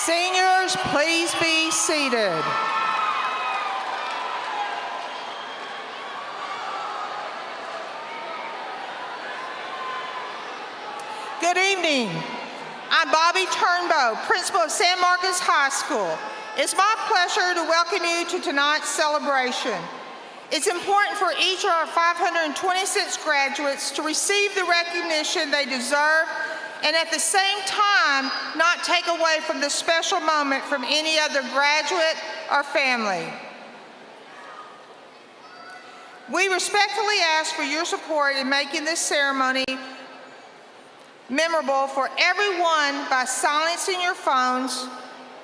Seniors, please be seated. Good evening. I'm Bobby Turnbow, principal of San Marcos High School. It's my pleasure to welcome you to tonight's celebration. It's important for each of our 526 graduates to receive the recognition they deserve and at the same time not take away from the special moment from any other graduate or family. We respectfully ask for your support in making this ceremony memorable for everyone by silencing your phones,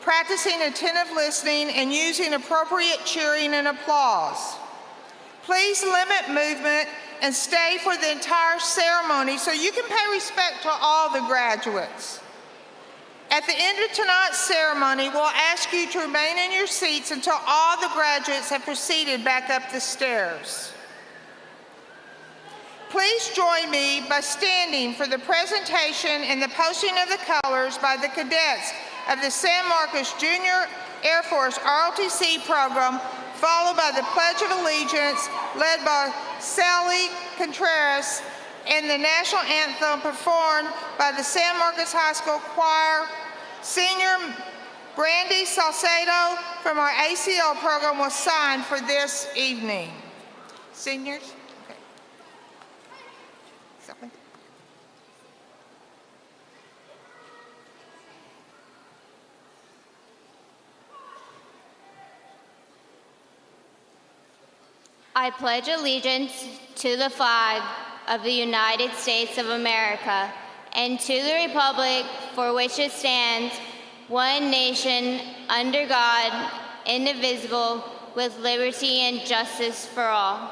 practicing attentive listening, and using appropriate cheering and applause. Please limit movement and stay for the entire ceremony so you can pay respect to all the graduates. At the end of tonight's ceremony, we'll ask you to remain in your seats until all the graduates have proceeded back up the stairs. Please join me by standing for the presentation and the posting of the colors by the cadets of the San Marcos Junior Air Force ROTC program, followed by the Pledge of Allegiance led by Sally Contreras and the national anthem performed by the San Marcos High School Choir. Senior Brandy Salcedo from our ACL program will sign for this evening. Seniors? Okay. Something. I pledge allegiance to the flag of the United States of America and to the republic for which it stands, one nation, under God, indivisible, with liberty and justice for all.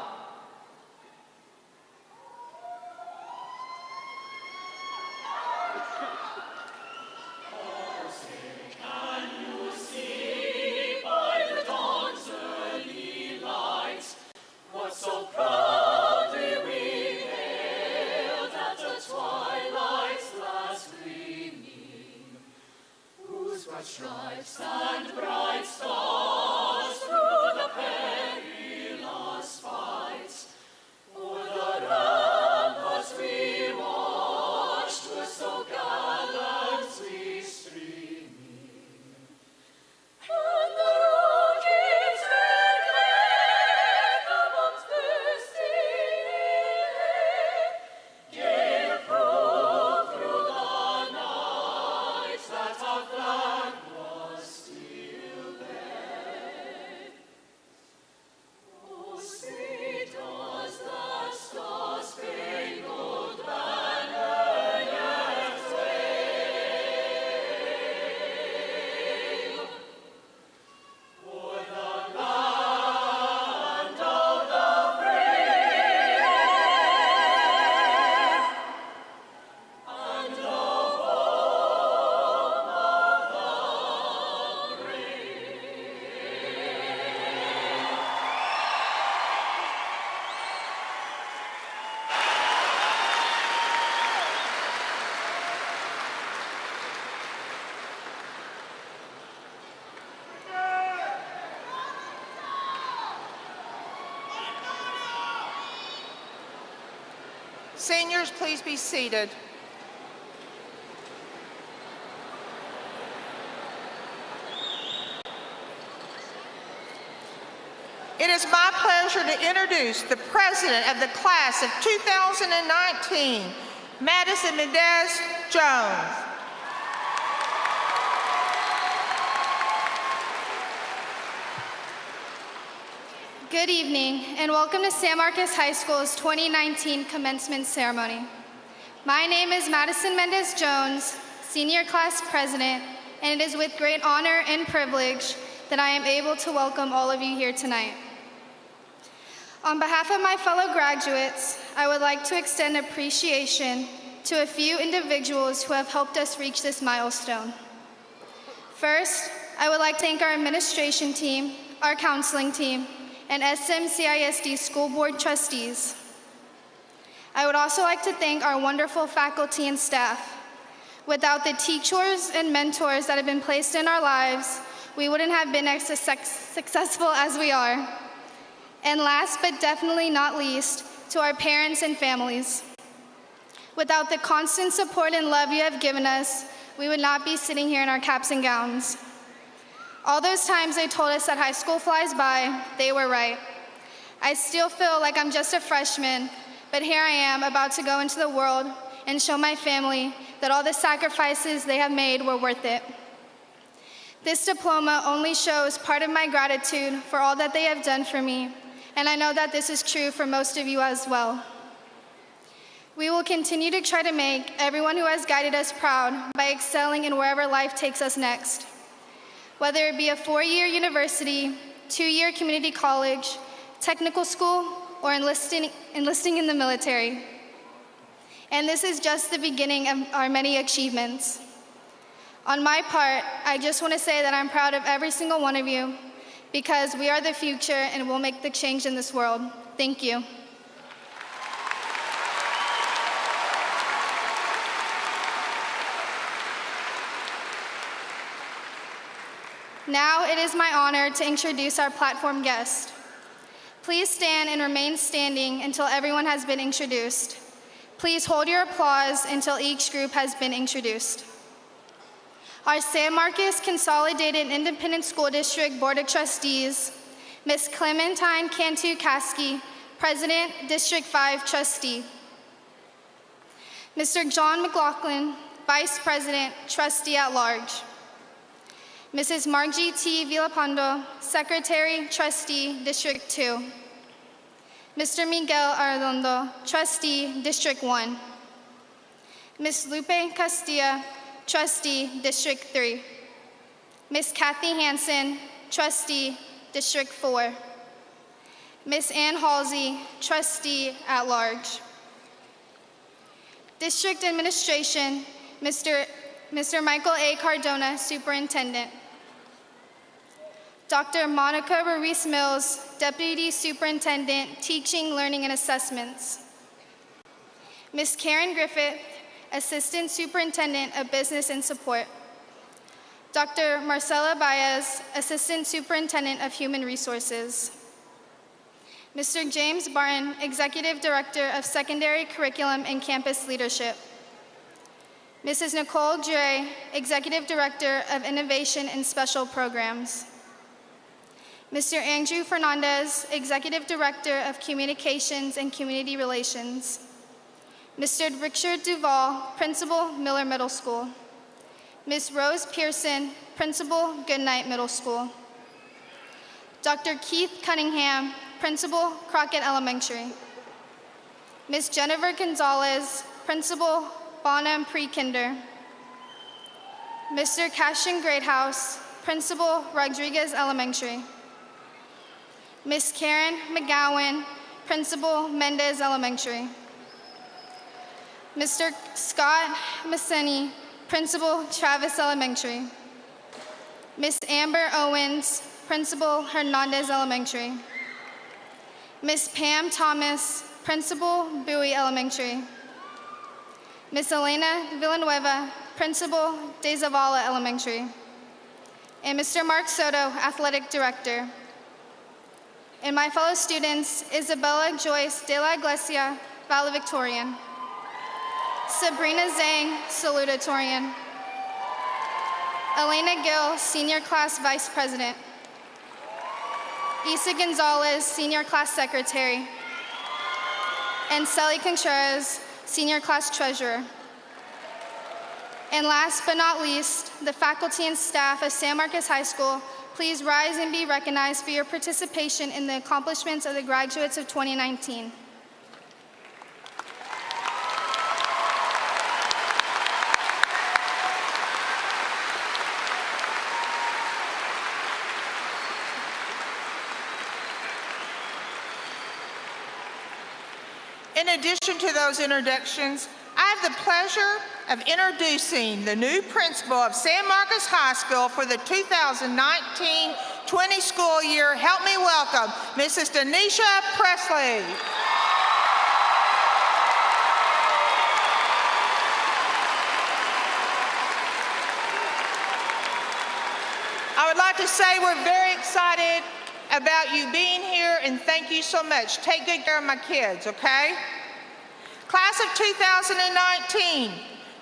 Stripes and bright stars through the perilous fights, o'er the ramparts we watched were so gallantly streaming, and the rockets red glare amongst bursting air gave proof through the night that our flag was still there. Oh, say does that star-spangled banner yet wave o'er the land of the brave and the home of the brave. Seniors, please be seated. It is my pleasure to introduce the president of the class of 2019, Madison Mendez-Jones. Good evening, and welcome to San Marcos High School's 2019 commencement ceremony. My name is Madison Mendez-Jones, senior class president, and it is with great honor and privilege that I am able to welcome all of you here tonight. On behalf of my fellow graduates, I would like to extend appreciation to a few individuals who have helped us reach this milestone. First, I would like to thank our administration team, our counseling team, and SMCISD School Board trustees. I would also like to thank our wonderful faculty and staff. Without the teachers and mentors that have been placed in our lives, we wouldn't have been as successful as we are. And last but definitely not least, to our parents and families. Without the constant support and love you have given us, we would not be sitting here in our caps and gowns. All those times they told us that high school flies by, they were right. I still feel like I'm just a freshman, but here I am about to go into the world and show my family that all the sacrifices they have made were worth it. This diploma only shows part of my gratitude for all that they have done for me, and I know that this is true for most of you as well. We will continue to try to make everyone who has guided us proud by excelling in wherever life takes us next. Whether it be a 4-year university, 2-year community college, technical school, or enlisting in the military. And this is just the beginning of our many achievements. On my part, I just want to say that I'm proud of every single one of you because we are the future and we'll make the change in this world. Thank you. Now it is my honor to introduce our platform guest. Please stand and remain standing until everyone has been introduced. Please hold your applause until each group has been introduced. Our San Marcos Consolidated Independent School District Board of Trustees, Ms. Clementine Cantu-Caskey, President, District 5 Trustee. Mr. John McLaughlin, Vice President, Trustee at Large. Mrs. Margie T. Villapando, Secretary, Trustee, District 2. Mr. Miguel Arredondo, Trustee, District 1. Ms. Lupe Castilla, Trustee, District 3. Ms. Kathy Hansen, Trustee, District 4. Ms. Ann Halsey, Trustee at Large. District Administration, Mr. Michael A. Cardona, Superintendent. Dr. Monica Ruiz Mills, Deputy Superintendent, Teaching, Learning, and Assessments. Ms. Karen Griffith, Assistant Superintendent of Business and Support. Dr. Marcela Baez, Assistant Superintendent of Human Resources. Mr. James Barton, Executive Director of Secondary Curriculum and Campus Leadership. Mrs. Nicole Dre, Executive Director of Innovation and Special Programs. Mr. Andrew Fernandez, Executive Director of Communications and Community Relations. Mr. Richard Duval, Principal, Miller Middle School. Ms. Rose Pearson, Principal, Goodnight Middle School. Dr. Keith Cunningham, Principal, Crockett Elementary. Ms. Jennifer Gonzalez, Principal, Bonham Pre-Kinder. Mr. Cashin Greathouse, Principal, Rodriguez Elementary. Ms. Karen McGowan, Principal, Mendez Elementary. Mr. Scott Masseni, Principal, Travis Elementary. Ms. Amber Owens, Principal, Hernandez Elementary. Ms. Pam Thomas, Principal, Bowie Elementary. Ms. Elena Villanueva, Principal, De Zavala Elementary. And Mr. Mark Soto, Athletic Director. And my fellow students, Isabella Joyce de la Iglesia, Valedictorian. Sabrina Zhang, Salutatorian. Elena Gill, Senior Class Vice President. Isa Gonzalez, Senior Class Secretary. And Sally Contreras, Senior Class Treasurer. And last but not least, the faculty and staff of San Marcos High School, please rise and be recognized for your participation in the accomplishments of the graduates of 2019. In addition to those introductions, I have the pleasure of introducing the new principal of San Marcos High School for the 2019-20 school year. Help me welcome Mrs. Denisha Presley. to say we're very excited about you being here, and thank you so much. Take good care of my kids, okay? Class of 2019,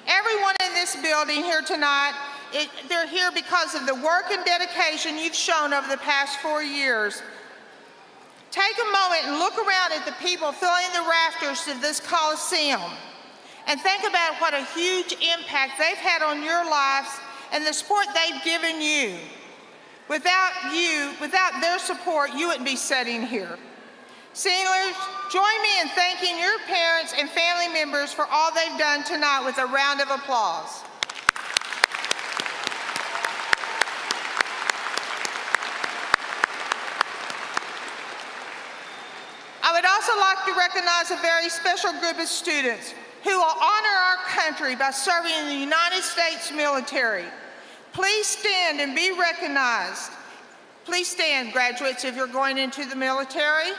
everyone in this building here tonight, they're here because of the work and dedication you've shown over the past 4 years. Take a moment and look around at the people filling the rafters of this Coliseum and think about what a huge impact they've had on your lives and the support they've given you. Without their support, you wouldn't be sitting here. Seniors, join me in thanking your parents and family members for all they've done tonight with a round of applause. I would also like to recognize a very special group of students who will honor our country by serving in the United States military. Please stand and be recognized. Please stand, graduates, if you're going into the military.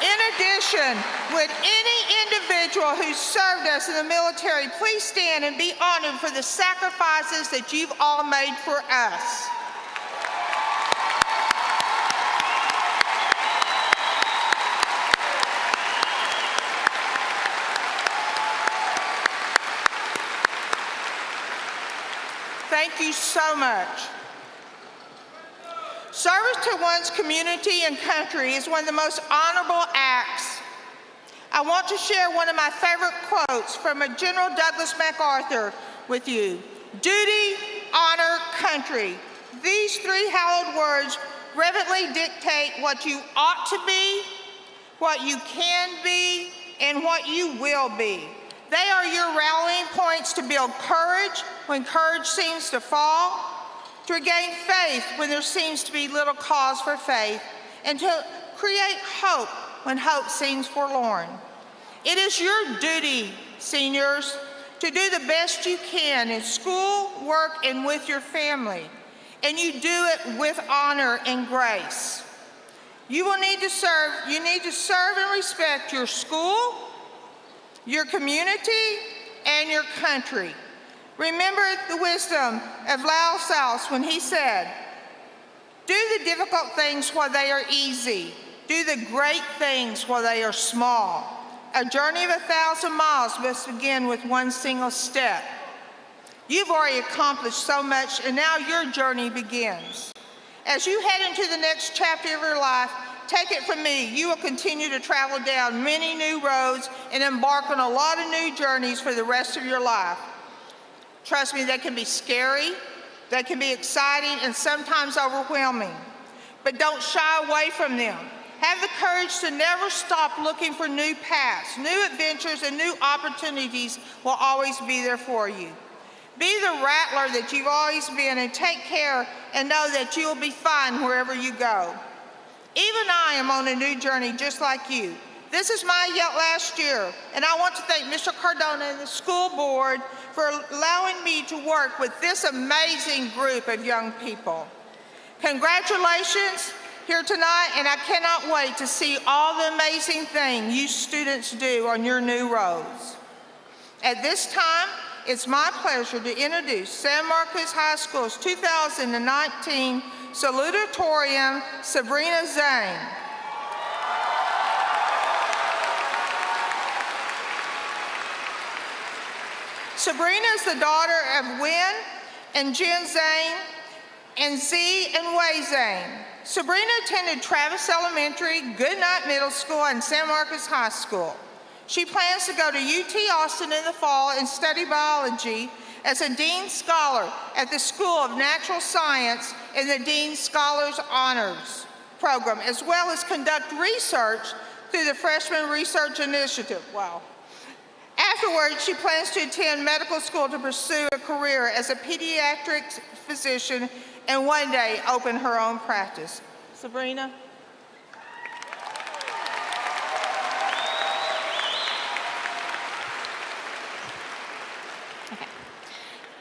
In addition, would any individual who served us in the military please stand and be honored for the sacrifices that you've all made for us. Thank you so much. Service to one's community and country is one of the most honorable acts. I want to share one of my favorite quotes from a General Douglas MacArthur with you. Duty, honor, country. These three hallowed words reverently dictate what you ought to be, what you can be, and what you will be. They are your rallying points to build courage when courage seems to fall, to regain faith when there seems to be little cause for faith, and to create hope when hope seems forlorn. It is your duty, seniors, to do the best you can in school, work, and with your family, and you do it with honor and grace. You need to serve and respect your school, your community, and your country. Remember the wisdom of Lao Tzu when he said, "Do the difficult things while they are easy. Do the great things while they are small. A journey of 1,000 miles must begin with one single step." You've already accomplished so much, and now your journey begins. As you head into the next chapter of your life, take it from me, you will continue to travel down many new roads and embark on a lot of new journeys for the rest of your life. Trust me, they can be scary, they can be exciting, and sometimes overwhelming. But don't shy away from them. Have the courage to never stop looking for new paths. New adventures and new opportunities will always be there for you. Be the rattler that you've always been, and take care and know that you'll be fine wherever you go. Even I am on a new journey just like you. This is my last year, and I want to thank Mr. Cardona and the school board for allowing me to work with this amazing group of young people. Congratulations here tonight, and I cannot wait to see all the amazing things you students do on your new roads. At this time, it's my pleasure to introduce San Marcos High School's 2019 Salutatorian, Sabrina Zane. Sabrina is the daughter of Wynn and Jen Zane and Z and Wei Zane. Sabrina attended Travis Elementary, Goodnight Middle School, and San Marcos High School. She plans to go to UT Austin in the fall and study biology as a Dean Scholar at the School of Natural Science in the Dean Scholars Honors Program, as well as conduct research through the Freshman Research Initiative. Wow. Afterwards, she plans to attend medical school to pursue a career as a pediatric physician and one day open her own practice. Sabrina?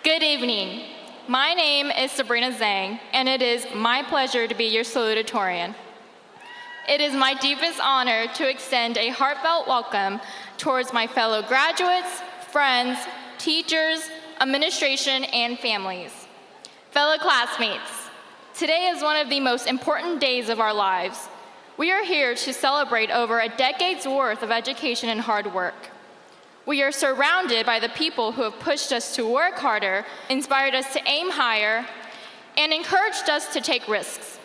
Good evening. My name is Sabrina Zhang, and it is my pleasure to be your salutatorian. It is my deepest honor to extend a heartfelt welcome towards my fellow graduates, friends, teachers, administration, and families. Fellow classmates, today is one of the most important days of our lives. We are here to celebrate over a decade's worth of education and hard work. We are surrounded by the people who have pushed us to work harder, inspired us to aim higher, and encouraged us to take risks.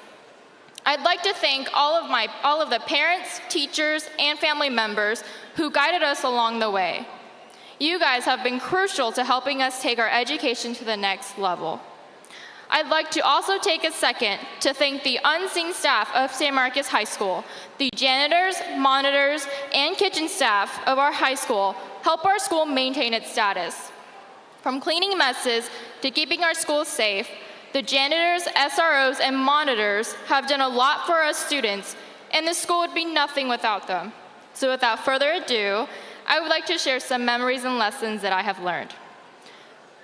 I'd like to thank all of the parents, teachers, and family members who guided us along the way. You guys have been crucial to helping us take our education to the next level. I'd like to also take a second to thank the unseen staff of San Marcos High School. The janitors, monitors, and kitchen staff of our high school help our school maintain its status. From cleaning messes to keeping our schools safe, the janitors, SROs, and monitors have done a lot for us students, and the school would be nothing without them. So without further ado, I would like to share some memories and lessons that I have learned.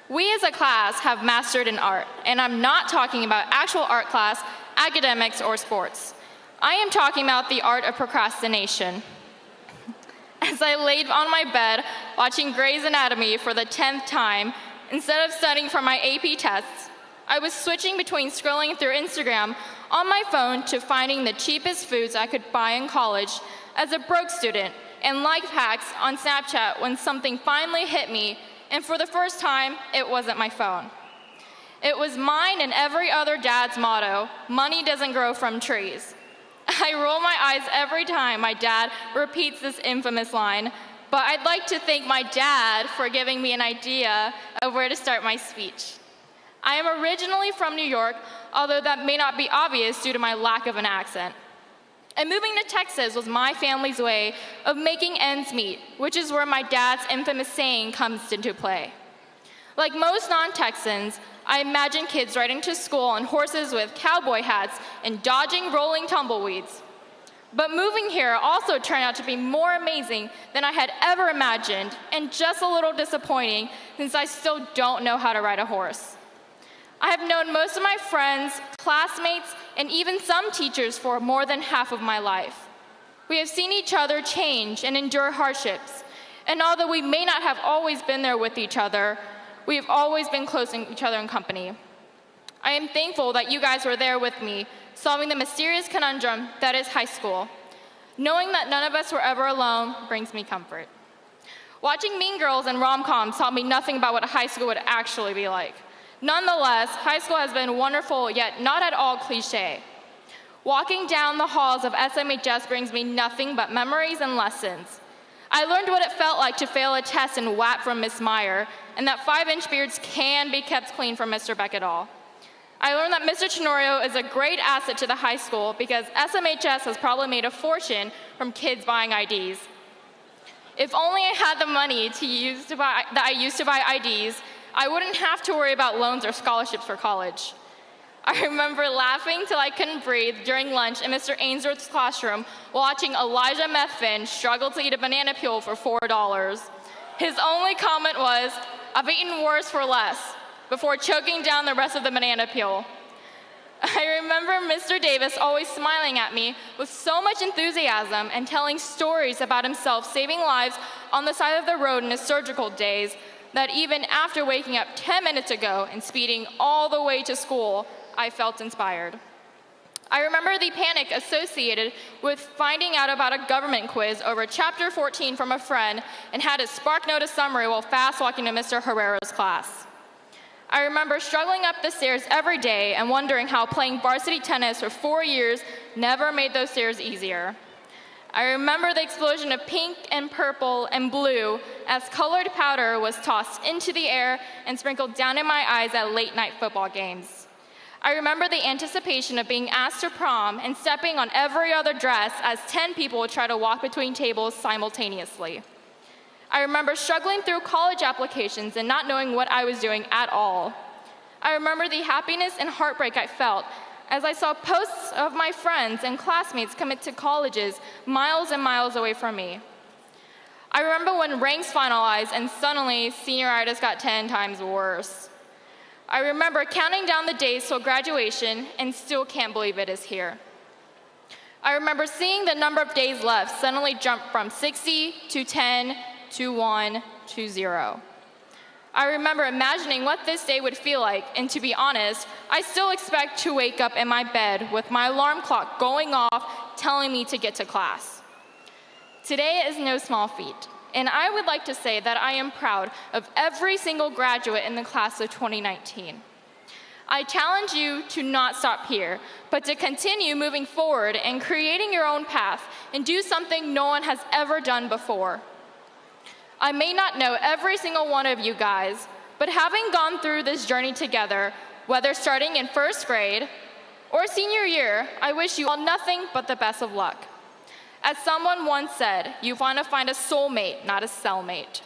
We as a class have mastered an art, and I'm not talking about actual art class, academics, or sports. I am talking about the art of procrastination. As I laid on my bed watching Grey's Anatomy for the 10th time, instead of studying for my AP tests, I was switching between scrolling through Instagram on my phone to finding the cheapest foods I could buy in college as a broke student, and life hacks on Snapchat when something finally hit me, and for the first time, it wasn't my phone. It was mine and every other dad's motto, money doesn't grow from trees. I roll my eyes every time my dad repeats this infamous line, but I'd like to thank my dad for giving me an idea of where to start my speech. I am originally from New York, although that may not be obvious due to my lack of an accent. And moving to Texas was my family's way of making ends meet, which is where my dad's infamous saying comes into play. Like most non-Texans, I imagine kids riding to school on horses with cowboy hats and dodging rolling tumbleweeds. But moving here also turned out to be more amazing than I had ever imagined, and just a little disappointing since I still don't know how to ride a horse. I have known most of my friends, classmates, and even some teachers for more than half of my life. We have seen each other change and endure hardships, and although we may not have always been there with each other, we have always been close in each other in company. I am thankful that you guys were there with me, solving the mysterious conundrum that is high school. Knowing that none of us were ever alone brings me comfort. Watching Mean Girls and rom-coms taught me nothing about what high school would actually be like. Nonetheless, high school has been wonderful, yet not at all cliche. Walking down the halls of SMHS brings me nothing but memories and lessons. I learned what it felt like to fail a test and WAP from Miss Meyer, and that 5-inch beards can be kept clean from Mr. Beckett-all. I learned that Mr. Tenorio is a great asset to the high school because SMHS has probably made a fortune from kids buying IDs. If only I had the money that I used to buy IDs, I wouldn't have to worry about loans or scholarships for college. I remember laughing till I couldn't breathe during lunch in Mr. Ainsworth's classroom watching Elijah Methvin struggle to eat a banana peel for $4. His only comment was, "I've eaten worse for less," before choking down the rest of the banana peel. I remember Mr. Davis always smiling at me with so much enthusiasm and telling stories about himself saving lives on the side of the road in his surgical days that even after waking up 10 minutes ago and speeding all the way to school, I felt inspired. I remember the panic associated with finding out about a government quiz over Chapter 14 from a friend and had a spark note a summary while fast walking to Mr. Herrera's class. I remember struggling up the stairs every day and wondering how playing varsity tennis for 4 years never made those stairs easier. I remember the explosion of pink and purple and blue as colored powder was tossed into the air and sprinkled down in my eyes at late-night football games. I remember the anticipation of being asked to prom and stepping on every other dress as 10 people would try to walk between tables simultaneously. I remember struggling through college applications and not knowing what I was doing at all. I remember the happiness and heartbreak I felt as I saw posts of my friends and classmates commit to colleges miles and miles away from me. I remember when ranks finalized and suddenly senioritis got 10 times worse. I remember counting down the days till graduation and still can't believe it is here. I remember seeing the number of days left suddenly jump from 60 to 10 to 1 to 0. I remember imagining what this day would feel like, and to be honest, I still expect to wake up in my bed with my alarm clock going off, telling me to get to class. Today is no small feat, and I would like to say that I am proud of every single graduate in the class of 2019. I challenge you to not stop here, but to continue moving forward and creating your own path and do something no one has ever done before. I may not know every single one of you guys, but having gone through this journey together, whether starting in first grade or senior year, I wish you all nothing but the best of luck. As someone once said, you want to find a soulmate, not a cellmate.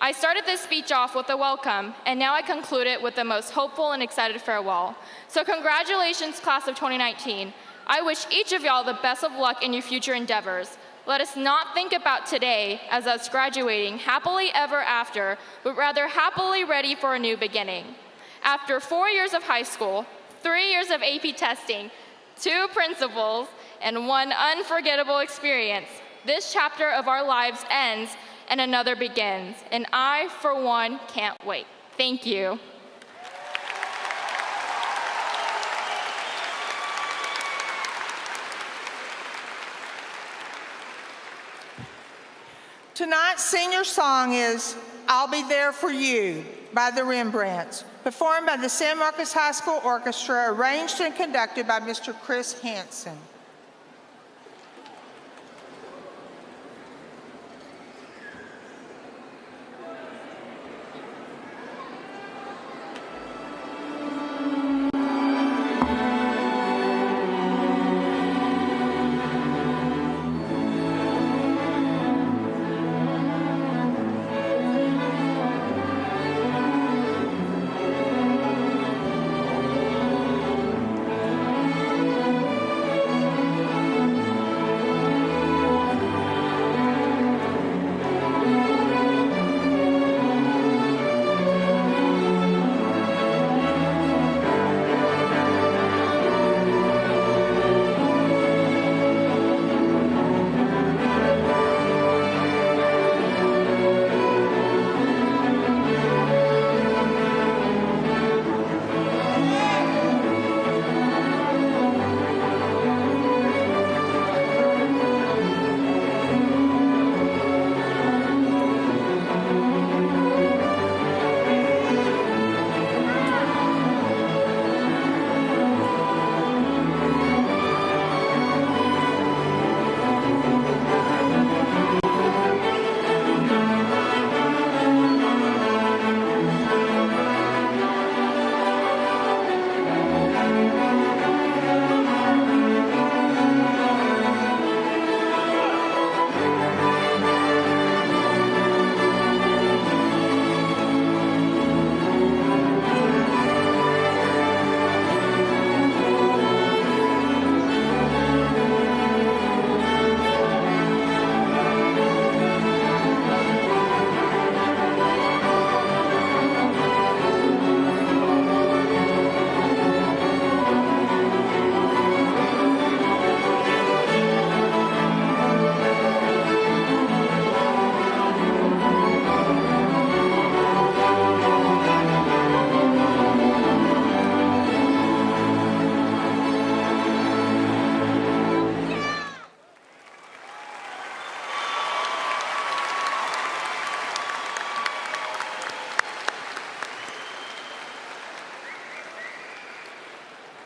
I started this speech off with a welcome, and now I conclude it with the most hopeful and excited farewell. So congratulations, class of 2019. I wish each of y'all the best of luck in your future endeavors. Let us not think about today as us graduating happily ever after, but rather happily ready for a new beginning. After 4 years of high school, 3 years of AP testing, 2 principals, and 1 unforgettable experience, this chapter of our lives ends and another begins. And I, for one, can't wait. Thank you. Tonight's senior song is I'll Be There For You by the Rembrandts, performed by the San Marcos High School Orchestra, arranged and conducted by Mr. Chris Hansen.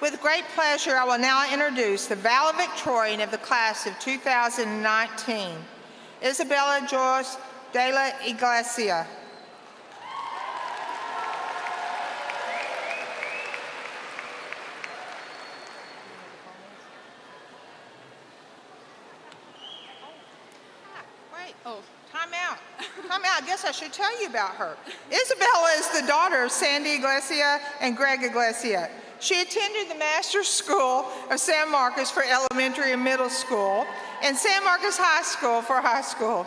With great pleasure, I will now introduce the valedictorian of the class of 2019, Isabella Joyce de la Iglesia. Time out. I guess I should tell you about her. Isabella is the daughter of Sandy Iglesia and Greg Iglesia. She attended the Master's School of San Marcos for elementary and middle school, and San Marcos High School for high school.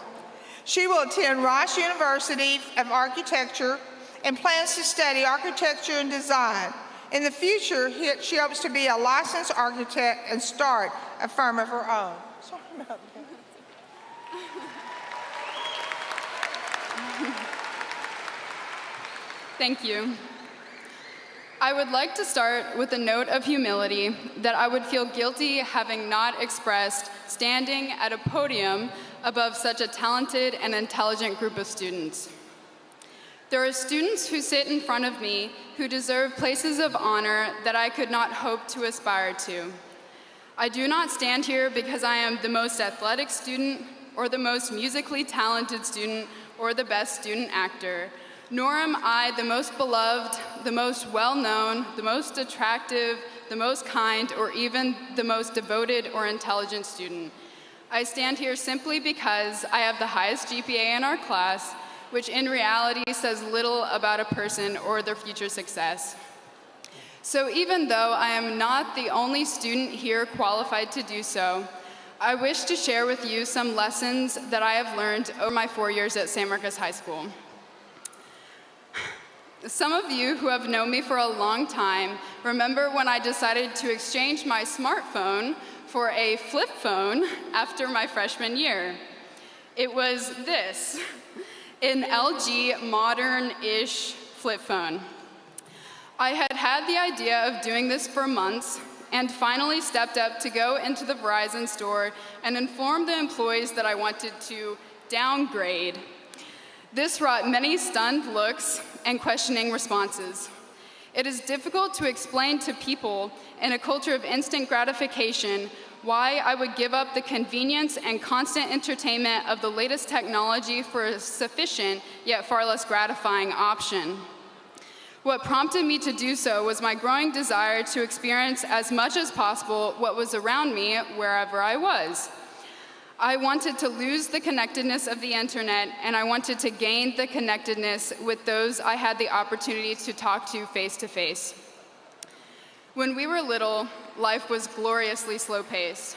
She will attend Rice University of Architecture and plans to study architecture and design. In the future, she hopes to be a licensed architect and start a firm of her own. Sorry about that. Thank you. I would like to start with a note of humility that I would feel guilty having not expressed standing at a podium above such a talented and intelligent group of students. There are students who sit in front of me who deserve places of honor that I could not hope to aspire to. I do not stand here because I am the most athletic student or the most musically talented student or the best student actor, nor am I the most beloved, the most well-known, the most attractive, the most kind, or even the most devoted or intelligent student. I stand here simply because I have the highest GPA in our class, which in reality says little about a person or their future success. So even though I am not the only student here qualified to do so, I wish to share with you some lessons that I have learned over my 4 years at San Marcos High School. Some of you who have known me for a long time remember when I decided to exchange my smartphone for a flip phone after my freshman year. It was this, an LG modern-ish flip phone. I had had the idea of doing this for months and finally stepped up to go into the Verizon store and inform the employees that I wanted to downgrade. This wrought many stunned looks and questioning responses. It is difficult to explain to people in a culture of instant gratification why I would give up the convenience and constant entertainment of the latest technology for a sufficient yet far less gratifying option. What prompted me to do so was my growing desire to experience as much as possible what was around me wherever I was. I wanted to lose the connectedness of the internet, and I wanted to gain the connectedness with those I had the opportunity to talk to face to face. When we were little, life was gloriously slow-paced.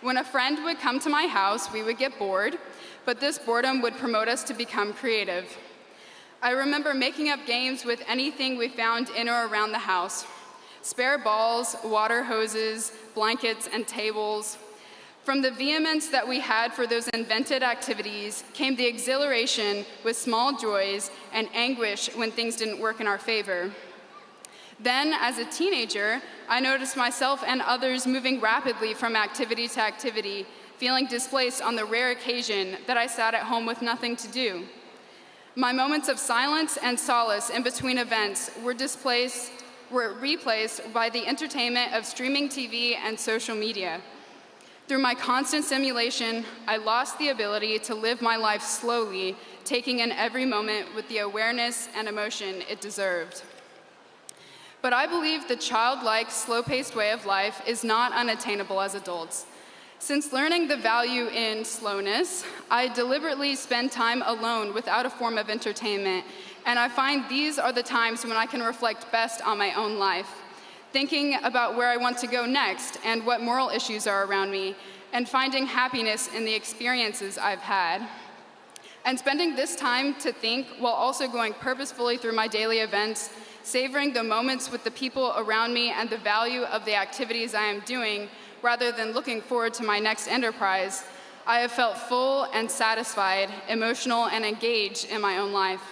When a friend would come to my house, we would get bored, but this boredom would promote us to become creative. I remember making up games with anything we found in or around the house. Spare balls, water hoses, blankets, and tables. From the vehemence that we had for those invented activities came the exhilaration with small joys and anguish when things didn't work in our favor. Then, as a teenager, I noticed myself and others moving rapidly from activity to activity, feeling displaced on the rare occasion that I sat at home with nothing to do. My moments of silence and solace in between events were replaced by the entertainment of streaming TV and social media. Through my constant stimulation, I lost the ability to live my life slowly, taking in every moment with the awareness and emotion it deserved. But I believe the childlike, slow-paced way of life is not unattainable as adults. Since learning the value in slowness, I deliberately spend time alone without a form of entertainment, and I find these are the times when I can reflect best on my own life, thinking about where I want to go next and what moral issues are around me, and finding happiness in the experiences I've had. And spending this time to think while also going purposefully through my daily events, savoring the moments with the people around me and the value of the activities I am doing, rather than looking forward to my next enterprise, I have felt full and satisfied, emotional, and engaged in my own life.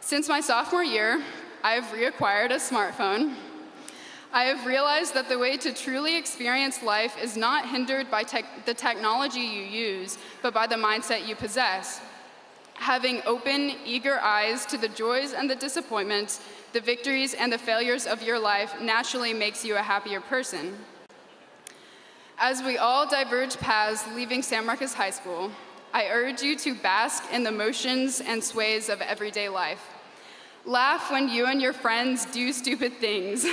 Since my sophomore year, I have reacquired a smartphone. I have realized that the way to truly experience life is not hindered by the technology you use, but by the mindset you possess. Having open, eager eyes to the joys and the disappointments, the victories and the failures of your life naturally makes you a happier person. As we all diverge paths leaving San Marcos High School, I urge you to bask in the motions and sways of everyday life. Laugh when you and your friends do stupid things.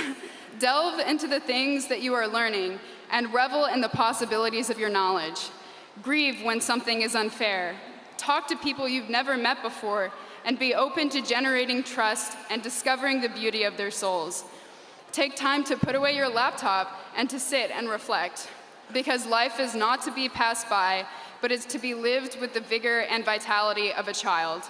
Delve into the things that you are learning and revel in the possibilities of your knowledge. Grieve when something is unfair. Talk to people you've never met before and be open to generating trust and discovering the beauty of their souls. Take time to put away your laptop and to sit and reflect, because life is not to be passed by, but is to be lived with the vigor and vitality of a child.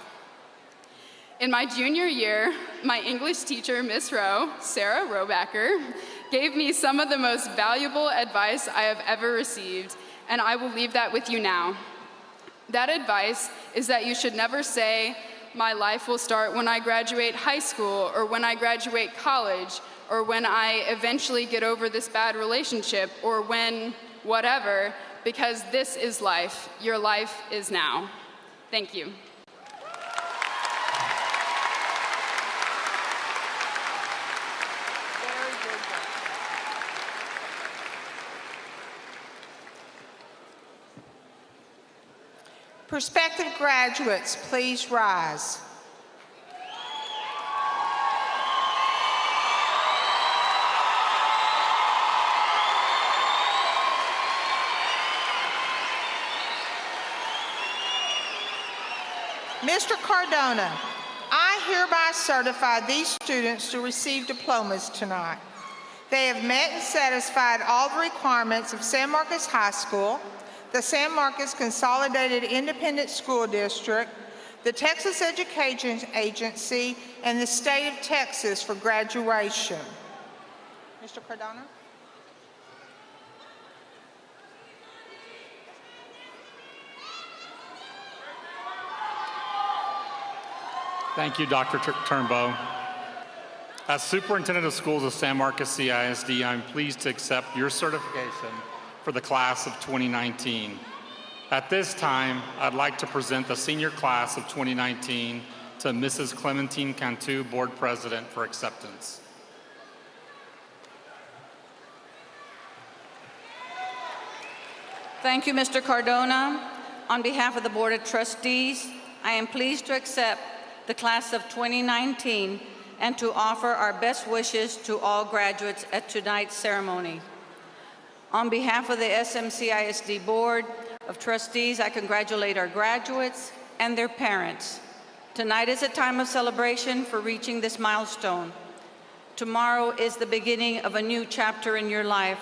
In my junior year, my English teacher, Miss Rowe, Sarah Robacker, gave me some of the most valuable advice I have ever received, and I will leave that with you now. That advice is that you should never say, "My life will start when I graduate high school," or "when I graduate college," or "when I eventually get over this bad relationship," or "when whatever," because this is life. Your life is now. Thank you. Prospective graduates, please rise. Mr. Cardona, I hereby certify these students to receive diplomas tonight. They have met and satisfied all the requirements of San Marcos High School, the San Marcos Consolidated Independent School District, the Texas Education Agency, and the state of Texas for graduation. Mr. Cardona? Thank you, Dr. Turnbow. As Superintendent of Schools of San Marcos CISD, I'm pleased to accept your certification for the class of 2019. At this time, I'd like to present the senior class of 2019 to Mrs. Clementine Cantu, Board President, for acceptance. Thank you, Mr. Cardona. On behalf of the Board of Trustees, I am pleased to accept the class of 2019 and to offer our best wishes to all graduates at tonight's ceremony. On behalf of the SMCISD Board of Trustees, I congratulate our graduates and their parents. Tonight is a time of celebration for reaching this milestone. Tomorrow is the beginning of a new chapter in your life.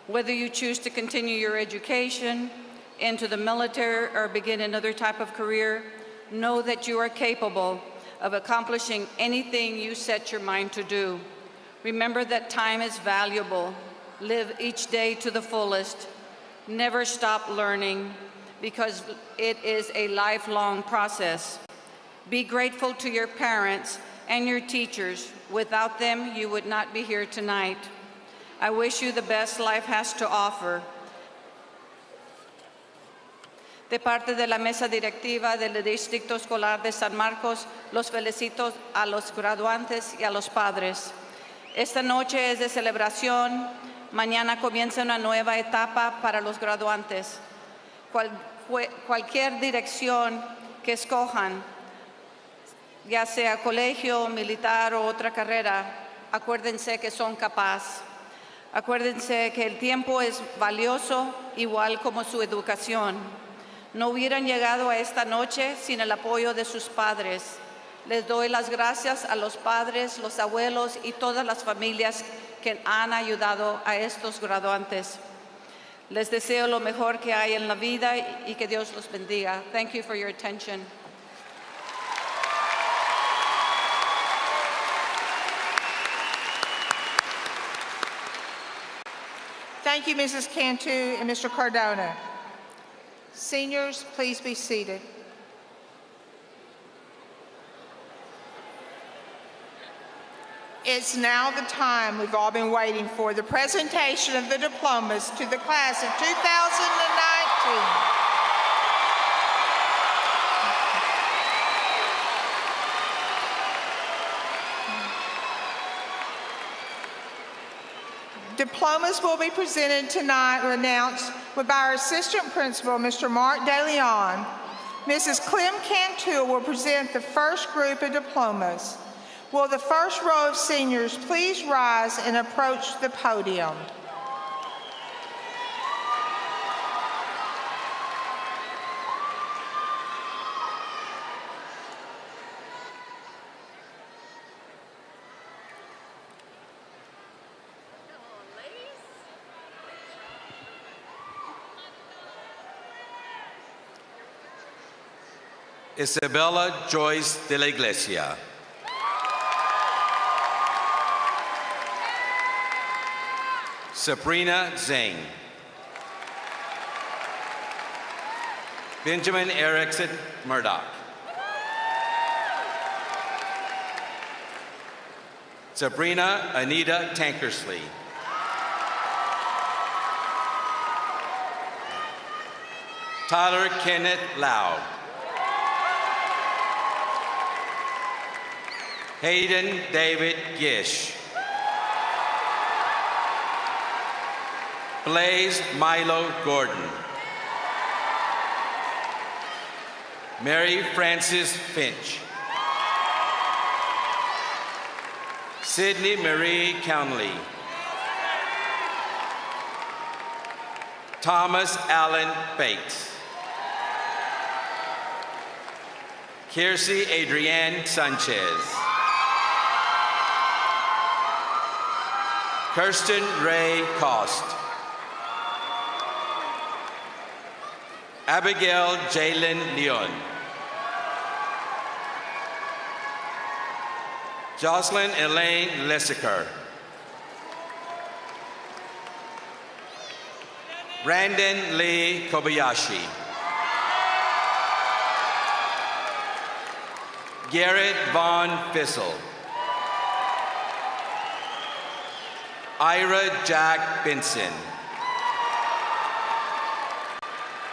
Whether you choose to continue your education, into the military, or begin another type of career, know that you are capable of accomplishing anything you set your mind to do. Remember that time is valuable. Live each day to the fullest. Never stop learning, because it is a lifelong process. Be grateful to your parents and your teachers. Without them, you would not be here tonight. I wish you the best life has to offer. De parte de la mesa directiva del Distrito Escolar de San Marcos, los felicito a los graduantes y a los padres. Esta noche es de celebración. Mañana comienza una nueva etapa para los graduantes. Cualquier dirección que escojan, ya sea colegio, militar o otra carrera, acuérdense que son capaces. Acuérdense que el tiempo es valioso, igual como su educación. No hubieran llegado a esta noche sin el apoyo de sus padres. Les doy las gracias a los padres, los abuelos y todas las familias que han ayudado a estos graduantes. Les deseo lo mejor que hay en la vida y que Dios los bendiga. Thank you for your attention. Thank you, Mrs. Cantu and Mr. Cardona. Seniors, please be seated. It's now the time we've all been waiting for, the presentation of the diplomas to the class of 2019. Diplomas will be presented tonight or announced by our Assistant Principal, Mr. Mark DeLeon. Mrs. Clem Cantu will present the first group of diplomas. Will the first row of seniors please rise and approach the podium? Isabella Joyce de la Iglesia. Sabrina Zhang. Benjamin Erickson Murdoch. Sabrina Anita Tankersley. Tyler Kenneth Lau. Hayden David Gish. Blaze Milo Gordon. Mary Frances Finch. Sydney Marie Cownley. Thomas Allen Bates. Kiersey Adrienne Sanchez. Kirsten Ray Cost. Abigail Jalen Leon. Jocelyn Elaine Lessiker. Brandon Lee Kobayashi. Garrett Vaughn Fissel. Ira Jack Benson.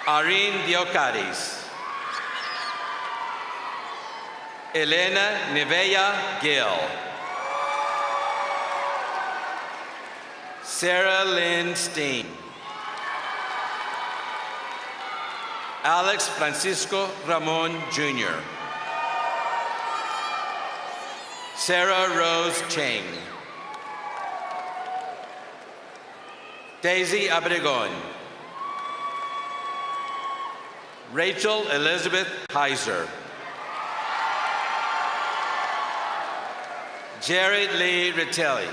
Irene Diocaris. Elena Nevea Gill. Sarah Lynn Steen. Alex Francisco Ramon Jr. Sarah Rose Cheng. Daisy Abregon. Rachel Elizabeth Heiser. Jared Lee Ritelli.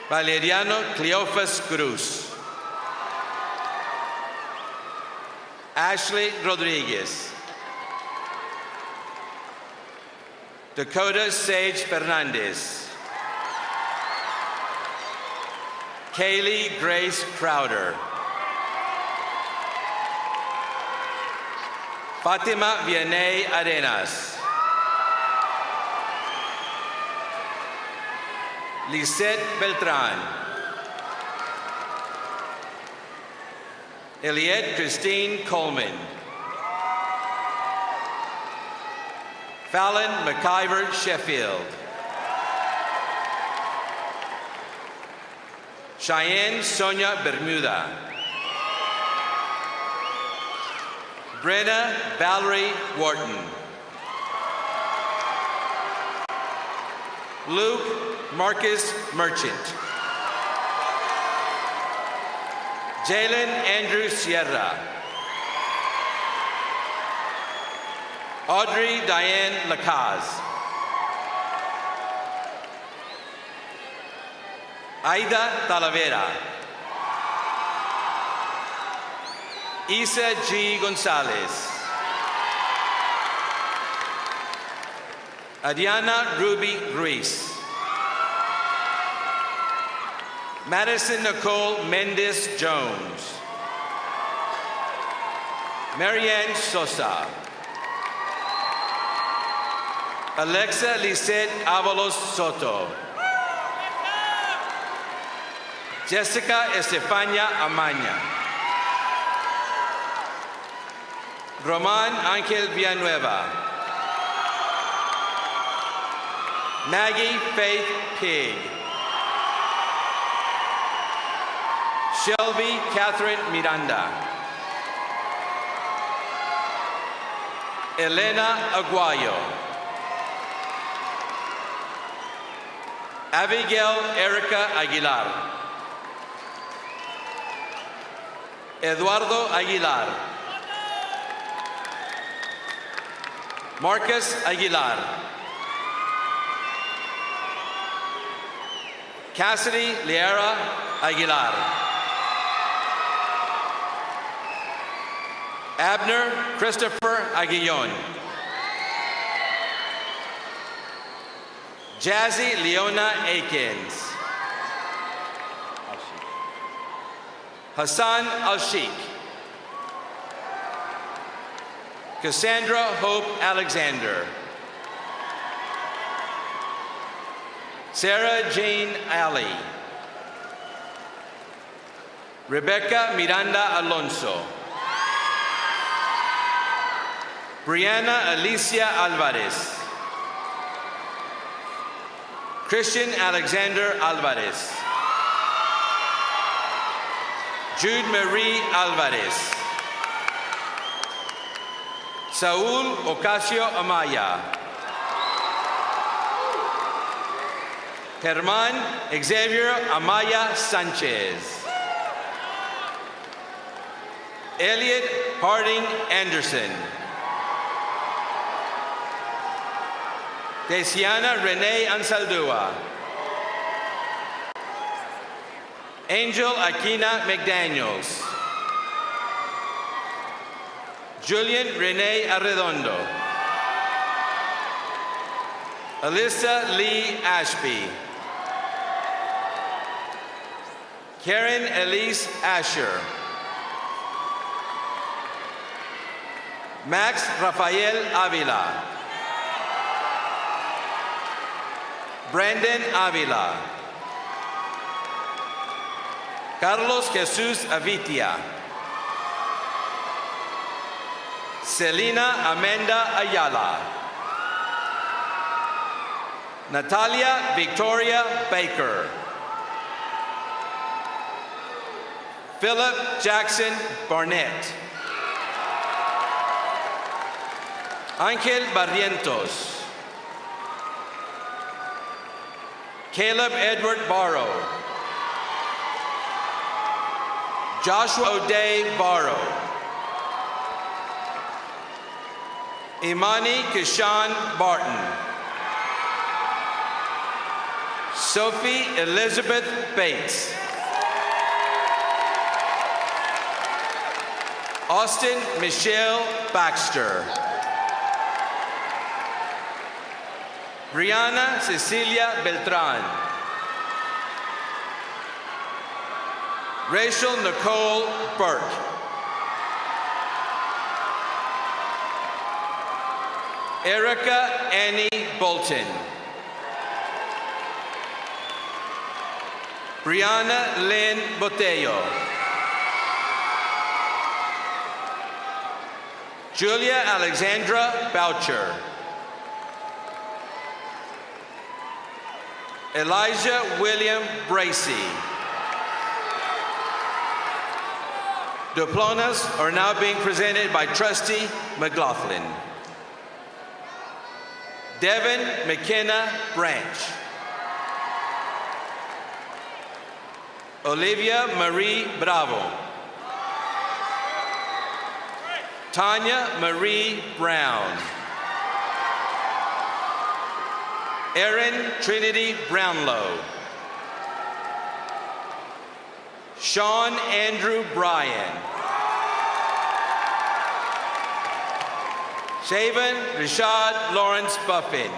Valeriano Cleophas Cruz. Ashley Rodriguez. Dakota Sage Fernandez. Kaylee Grace Crowder. Fatima Vianney Arenas. Lisette Beltran. Eliette Christine Coleman. Fallon McIver Sheffield. Cheyenne Sonia Bermuda. Brenna Valerie Wharton. Luke Marcus Merchant. Jalen Andrew Sierra. Audrey Diane Lacaze. Aida Talavera. Isa G. Gonzalez. Adiana Ruby Ruiz. Madison Nicole Mendez Jones. Marianne Sosa. Alexa Lisette Avalos Soto. Jessica Estefania Amaña. Roman Ángel Villanueva. Maggie Faith Pig. Shelby Catherine Miranda. Elena Aguayo. Abigail Erica Aguilar. Eduardo Aguilar. Marcus Aguilar. Cassidy Liera Aguilar. Abner Christopher Aguillon. Jazzy Leona Akins. Hassan Al-Sheikh. Cassandra Hope Alexander. Sarah Jane Alley. Rebecca Miranda Alonso. Brianna Alicia Alvarez. Christian Alexander Alvarez. Jude Marie Alvarez. Saul Ocasio Amaya. Germán Xavier Amaya Sanchez. Elliot Harding Anderson. Desiana Renee Ansaldua. Angel Aquina McDaniels. Julian Renee Arredondo. Alyssa Lee Ashby. Karen Elise Asher. Max Rafael Avila. Brandon Avila. Carlos Jesus Avitia. Selena Amanda Ayala. Natalia Victoria Baker. Philip Jackson Barnett. Ángel Barrientos. Caleb Edward Barrow. Joshua O'Day Barrow. Imani Kishan Barton. Sophie Elizabeth Bates. Austin Michelle Baxter. Brianna Cecilia Beltran. Rachel Nicole Burke. Erica Annie Bolton. Brianna Lynn Botello. Julia Alexandra Boucher. Elijah William Bracey. Diplomas are now being presented by Trustee McLaughlin. Devin McKenna Branch. Olivia Marie Bravo. Tanya Marie Brown. Erin Trinity Brownlow. Sean Andrew Bryan. Shaven Rashad Lawrence Buffin.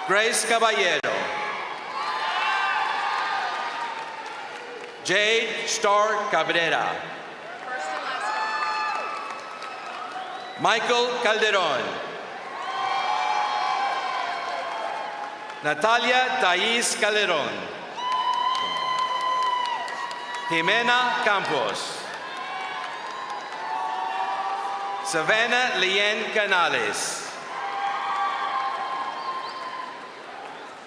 Grace Caballero. Jade Star Cabrera. Michael Calderon. Natalia Thais Calderon. Jimena Campos. Savannah Leanne Canales.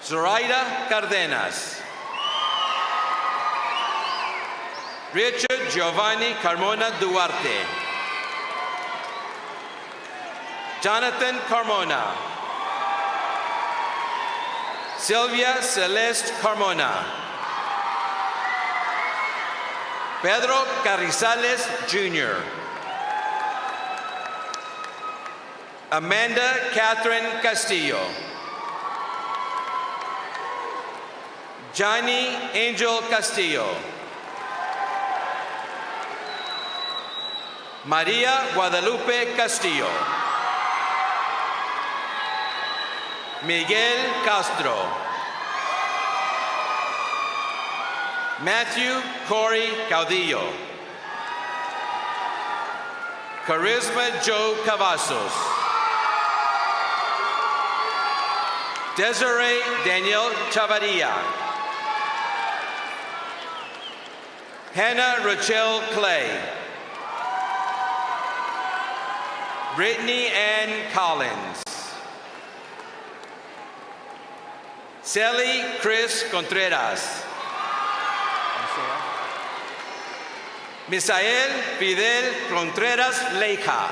Zoraida Cardenas. Richard Giovanni Carmona Duarte. Jonathan Carmona. Sylvia Celeste Carmona. Pedro Carrizales Jr. Amanda Catherine Castillo. Johnny Angel Castillo. Maria Guadalupe Castillo. Miguel Castro. Matthew Corey Caudillo. Charisma Joe Cavazos. Desiree Danielle Chavarria. Hannah Rachel Clay. Brittany Ann Collins. Sally Chris Contreras. Misael Fidel Contreras Leija.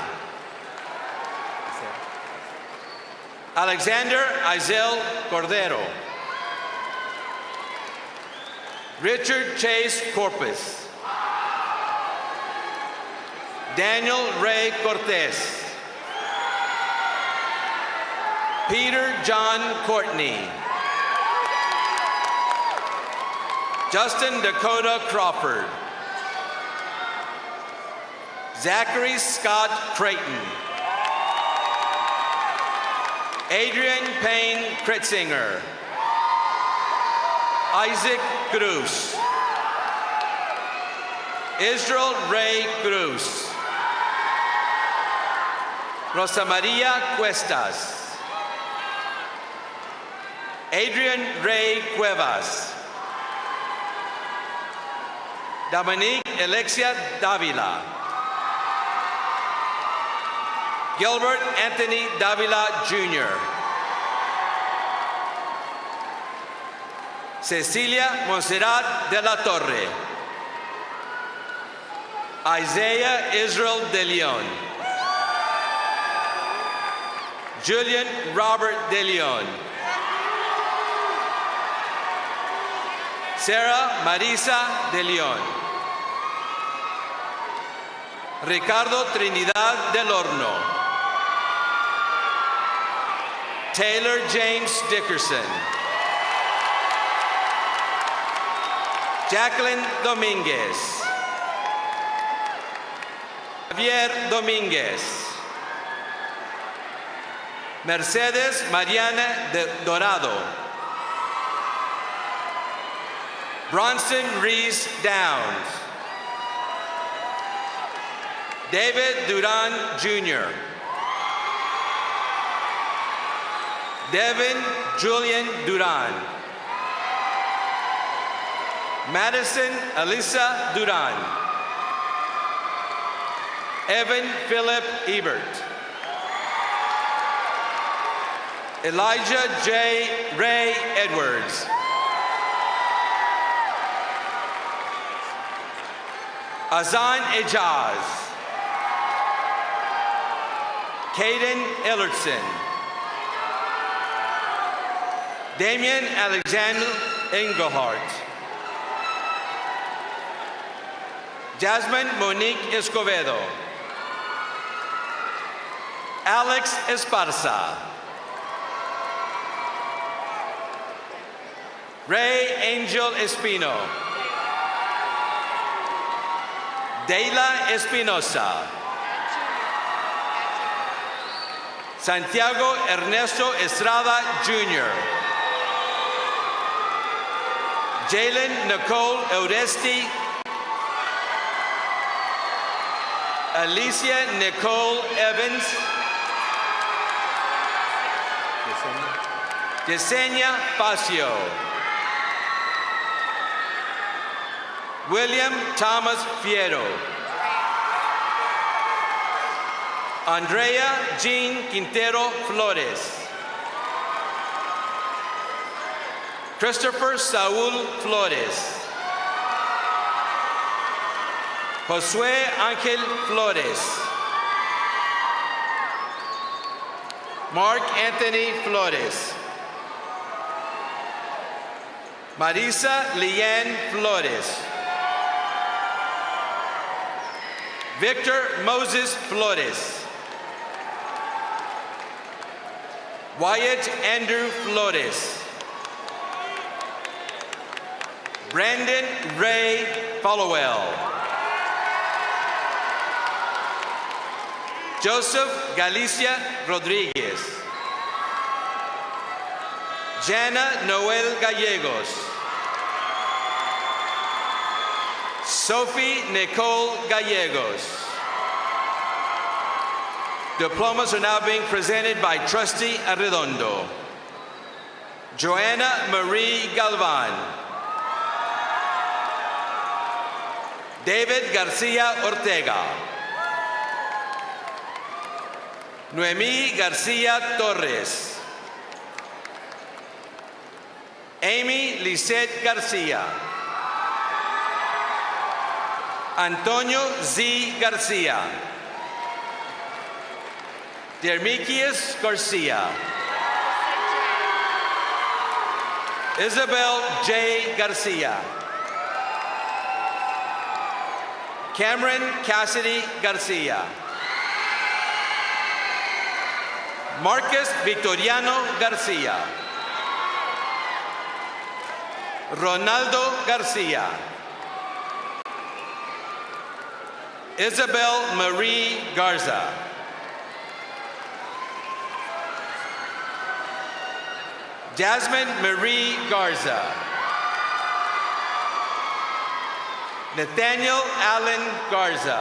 Alexander Isel Cordero. Richard Chase Corpus. Daniel Ray Cortez. Peter John Courtney. Justin Dakota Crawford. Zachary Scott Creighton. Adrian Payne Kritzinger. Isaac Cruz. Israel Ray Cruz. Rosa Maria Cuestas. Adrian Ray Cuevas. Dominique Alexia Davila. Gilbert Anthony Davila Jr. Cecilia Monserrat de la Torre. Isaiah Israel de Leon. Julian Robert de Leon. Sarah Marisa de Leon. Ricardo Trinidad del Horno. Taylor James Dickerson. Jacqueline Dominguez. Javier Dominguez. Mercedes Mariana de Dorado. Bronson Reese Downs. David Duran Jr. Devin Julian Duran. Madison Alyssa Duran. Evan Philip Ebert. Elijah J. Ray Edwards. Azan Ejaz. Caden Ellertson. Damian Alexander Engelhardt. Jasmine Monique Escobedo. Alex Esparza. Ray Angel Espino. Deyla Espinosa. Santiago Ernesto Estrada Jr. Jalen Nicole Oresti. Alicia Nicole Evans. Yesenia Facio. William Thomas Fierro. Andrea Jean Quintero Flores. Christopher Saúl Flores. Josué Ángel Flores. Mark Anthony Flores. Marisa Leanne Flores. Victor Moses Flores. Wyatt Andrew Flores. Brandon Ray Followell. Joseph Galicia Rodriguez. Jana Noel Gallegos. Sophie Nicole Gallegos. Diplomas are now being presented by Trustee Arredondo. Joanna Marie Galvan. David Garcia Ortega. Noemí Garcia Torres. Amy Lisette Garcia. Antonio Z. Garcia. Dermikius Garcia. Isabel J. Garcia. Cameron Cassidy Garcia. Marcus Victoriano Garcia. Ronaldo Garcia. Isabel Marie Garza. Jasmine Marie Garza. Nathaniel Allen Garza.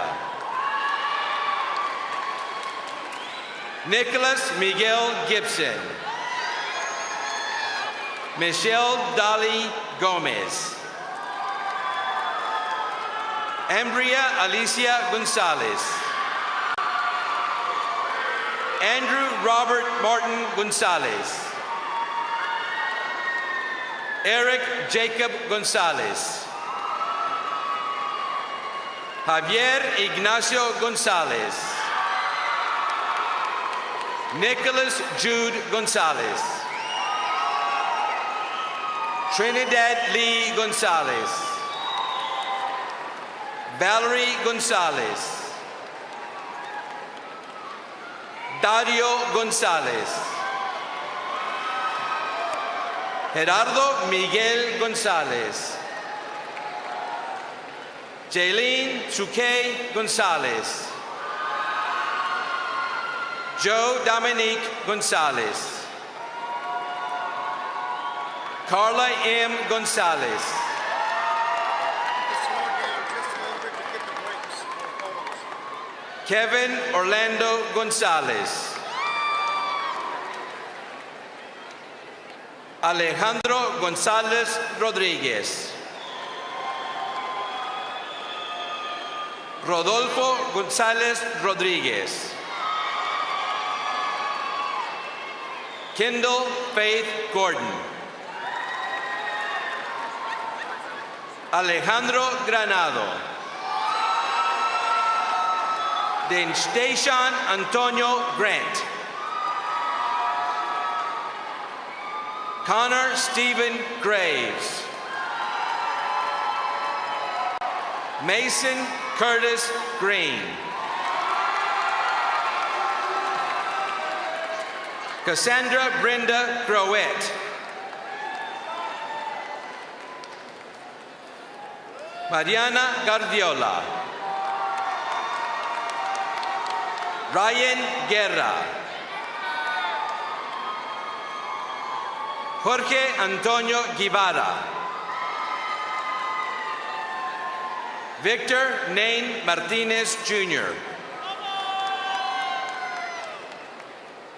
Nicholas Miguel Gibson. Michelle Dolly Gomez. Ambria Alicia Gonzalez. Andrew Robert Martin Gonzalez. Eric Jacob Gonzalez. Javier Ignacio Gonzalez. Nicholas Jude Gonzalez. Trinidad Lee Gonzalez. Valerie Gonzalez. Dario Gonzalez. Gerardo Miguel Gonzalez. Jaylene Suke Gonzalez. Joe Dominique Gonzalez. Carla M. Gonzalez. Kevin Orlando Gonzalez. Alejandro Gonzalez Rodriguez. Rodolfo Gonzalez Rodriguez. Kendall Faith Gordon. Alejandro Granado. Station Antonio Grant. Connor Stephen Graves. Mason Curtis Green. Cassandra Brenda Growett. Mariana Guardiola. Ryan Guerra. Jorge Antonio Guevara. Victor Nain Martinez Jr.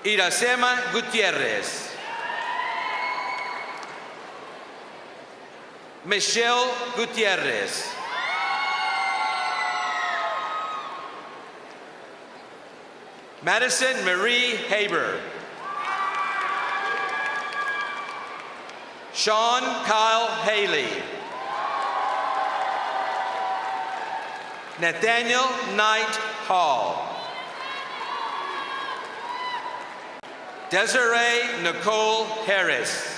Iracema Gutierrez. Michelle Gutierrez. Madison Marie Haber. Sean Kyle Haley. Nathaniel Knight Hall. Desiree Nicole Harris.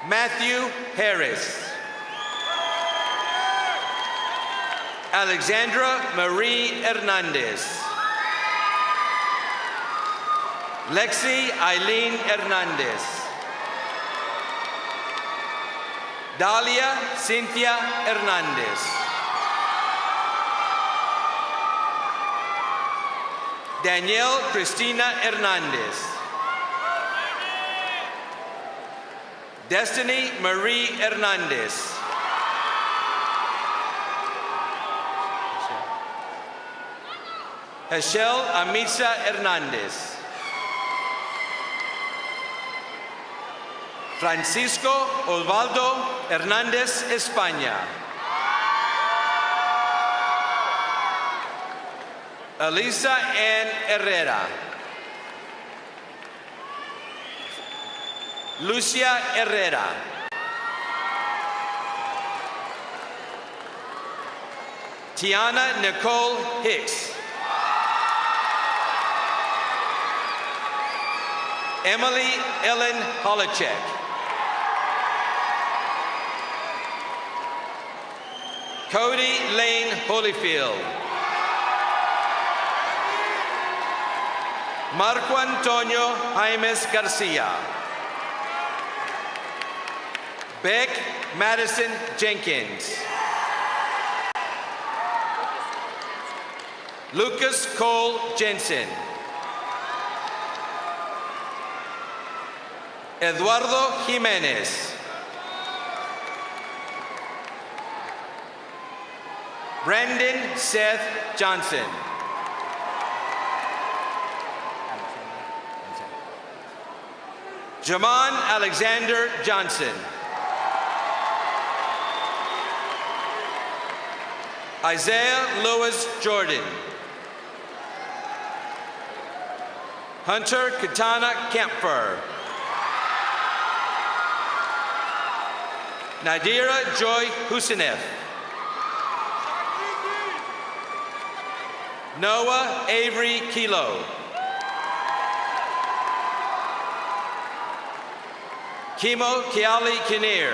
Matthew Harris. Alexandra Marie Hernandez. Lexi Eileen Hernandez. Dalia Cynthia Hernandez. Danielle Cristina Hernandez. Destiny Marie Hernandez. Hechelle Amisa Hernandez. Francisco Osvaldo Hernández España. Elisa Ann Herrera. Lucia Herrera. Tiana Nicole Hicks. Emily Ellen Holacek. Cody Lane Holyfield. Marco Antonio Jaimes Garcia. Beck Madison Jenkins. Lucas Cole Jensen. Eduardo Jimenez. Brandon Seth Johnson. Jamon Alexander Johnson. Isaiah Lewis Jordan. Hunter Katana Kempfer. Nadira Joy Huseneff. Noah Avery Kilo. Kimo Kiali Kinnear.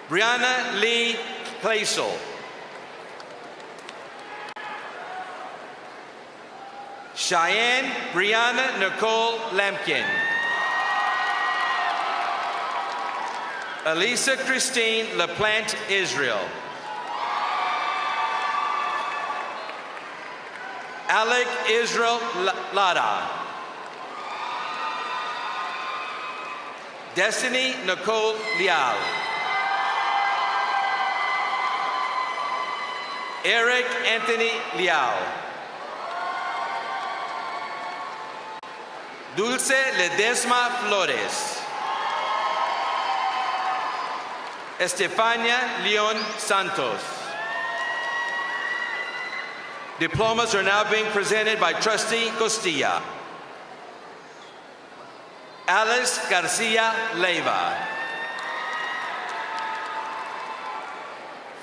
Brianna Lee Claysel. Cheyenne Brianna Nicole Lampkin. Elisa Christine LaPlante Israel. Alec Israel Lada. Destiny Nicole Leal. Eric Anthony Leal. Dulce Ledesma Flores. Estefania Leon Santos. Diplomas are now being presented by Trustee Costilla. Alice Garcia Leiva.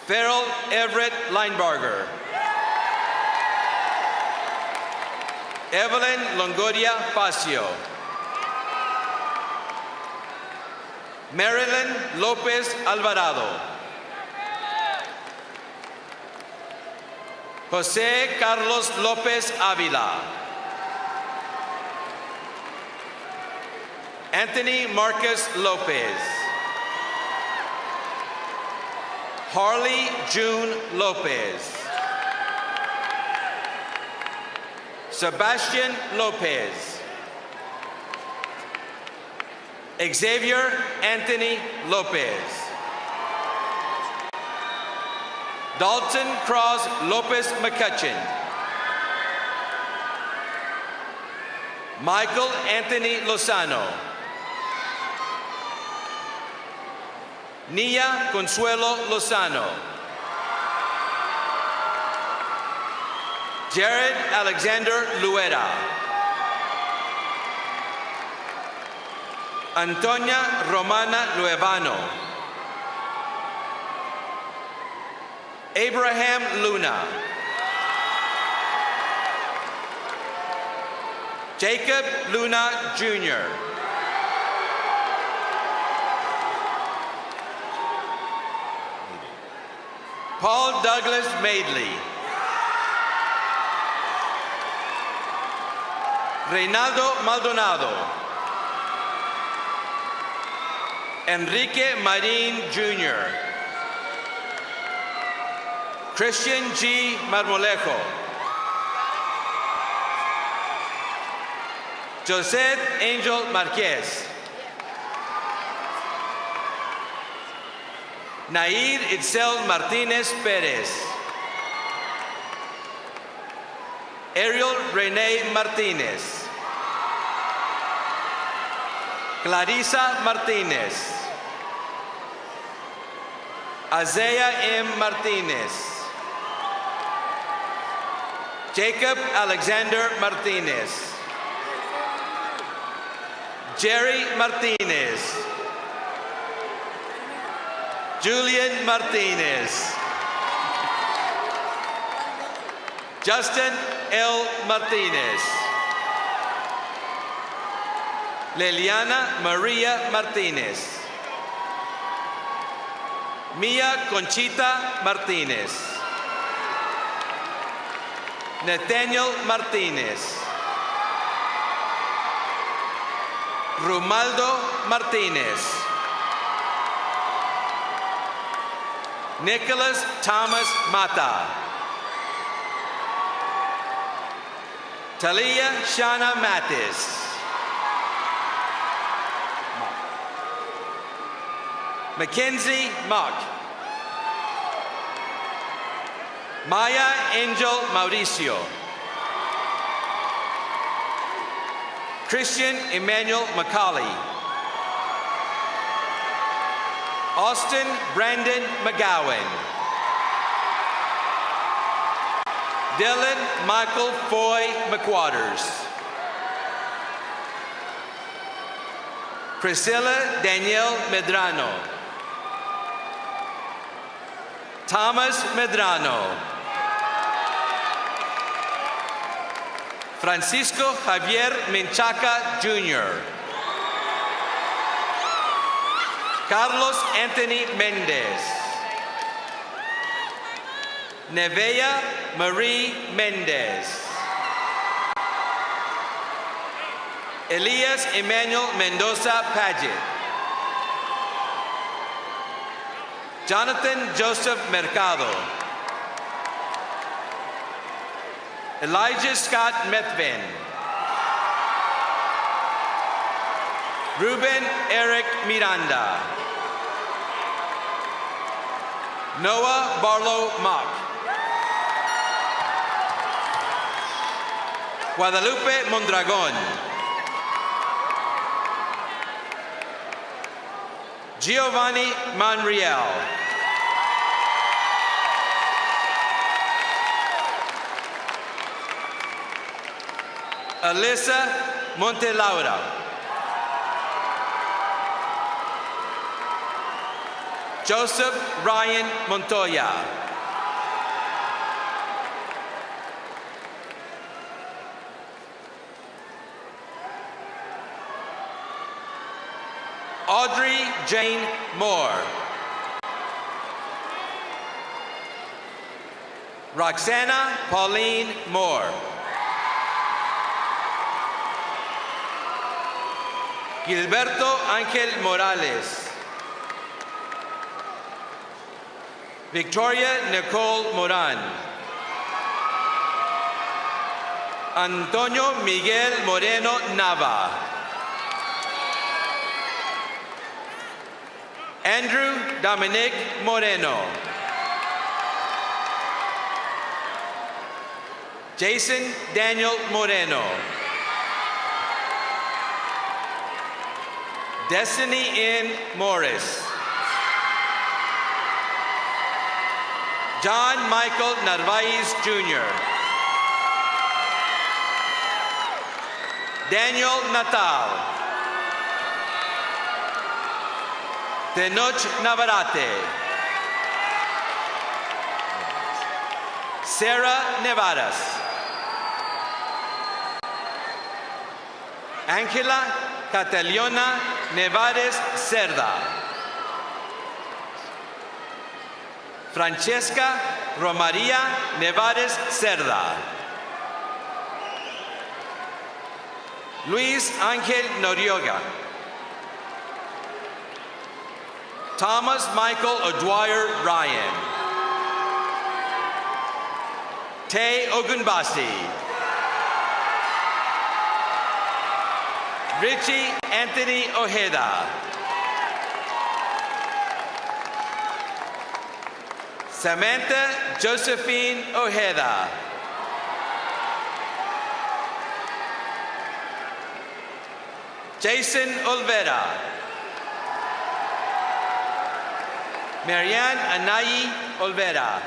Farrell Everett Linebarger. Evelyn Longoria Facio. Marilyn Lopez Alvarado. Jose Carlos Lopez Avila. Anthony Marcus Lopez. Harley June Lopez. Sebastian Lopez. Xavier Anthony Lopez. Dalton Cross Lopez McCutcheon. Michael Anthony Lozano. Nia Consuelo Lozano. Jared Alexander Luera. Antonia Romana Luevano. Abraham Luna. Jacob Luna Jr. Paul Douglas Maidley. Reynaldo Maldonado. Enrique Marin Jr. Christian G. Marmolejo. José Angel Marquez. Nair Itzel Martinez Perez. Ariel Renee Martinez. Clarisa Martinez. Azea M. Martinez. Jacob Alexander Martinez. Jerry Martinez. Julian Martinez. Justin L. Martinez. Liliana Maria Martinez. Mia Conchita Martinez. Nathaniel Martinez. Romaldo Martinez. Nicholas Thomas Mata. Talia Shana Matis. Mackenzie Mock. Maya Angel Mauricio. Christian Emmanuel Macaulay. Austin Brandon McGowan. Dylan Michael Foy McWaters. Priscilla Danielle Medrano. Thomas Medrano. Francisco Javier Menchaca Jr. Carlos Anthony Mendez. Nevea Marie Mendez. Elias Emmanuel Mendoza Paget. Jonathan Joseph Mercado. Elijah Scott Methvin. Ruben Eric Miranda. Noah Barlow Mock. Guadalupe Mondragon. Giovanni Monreal. Alyssa Montelaura. Joseph Ryan Montoya. Audrey Jane Moore. Roxana Pauline Moore. Gilberto Ángel Morales. Victoria Nicole Moran. Antonio Miguel Moreno Nava. Andrew Dominic Moreno. Jason Daniel Moreno. Destiny N. Morris. John Michael Narvaez Jr. Daniel Natal. Tenoch Navarrete. Sarah Nevadas. Ángela Cataliona Nevares Cerda. Francesca Romaria Nevares Cerda. Luis Ángel Noriega. Thomas Michael O'Dwyer Ryan. Tay Ogunbasi. Richie Anthony Ojeda. Samantha Josephine Ojeda. Jason Olvera. Marianne Anayi Olvera.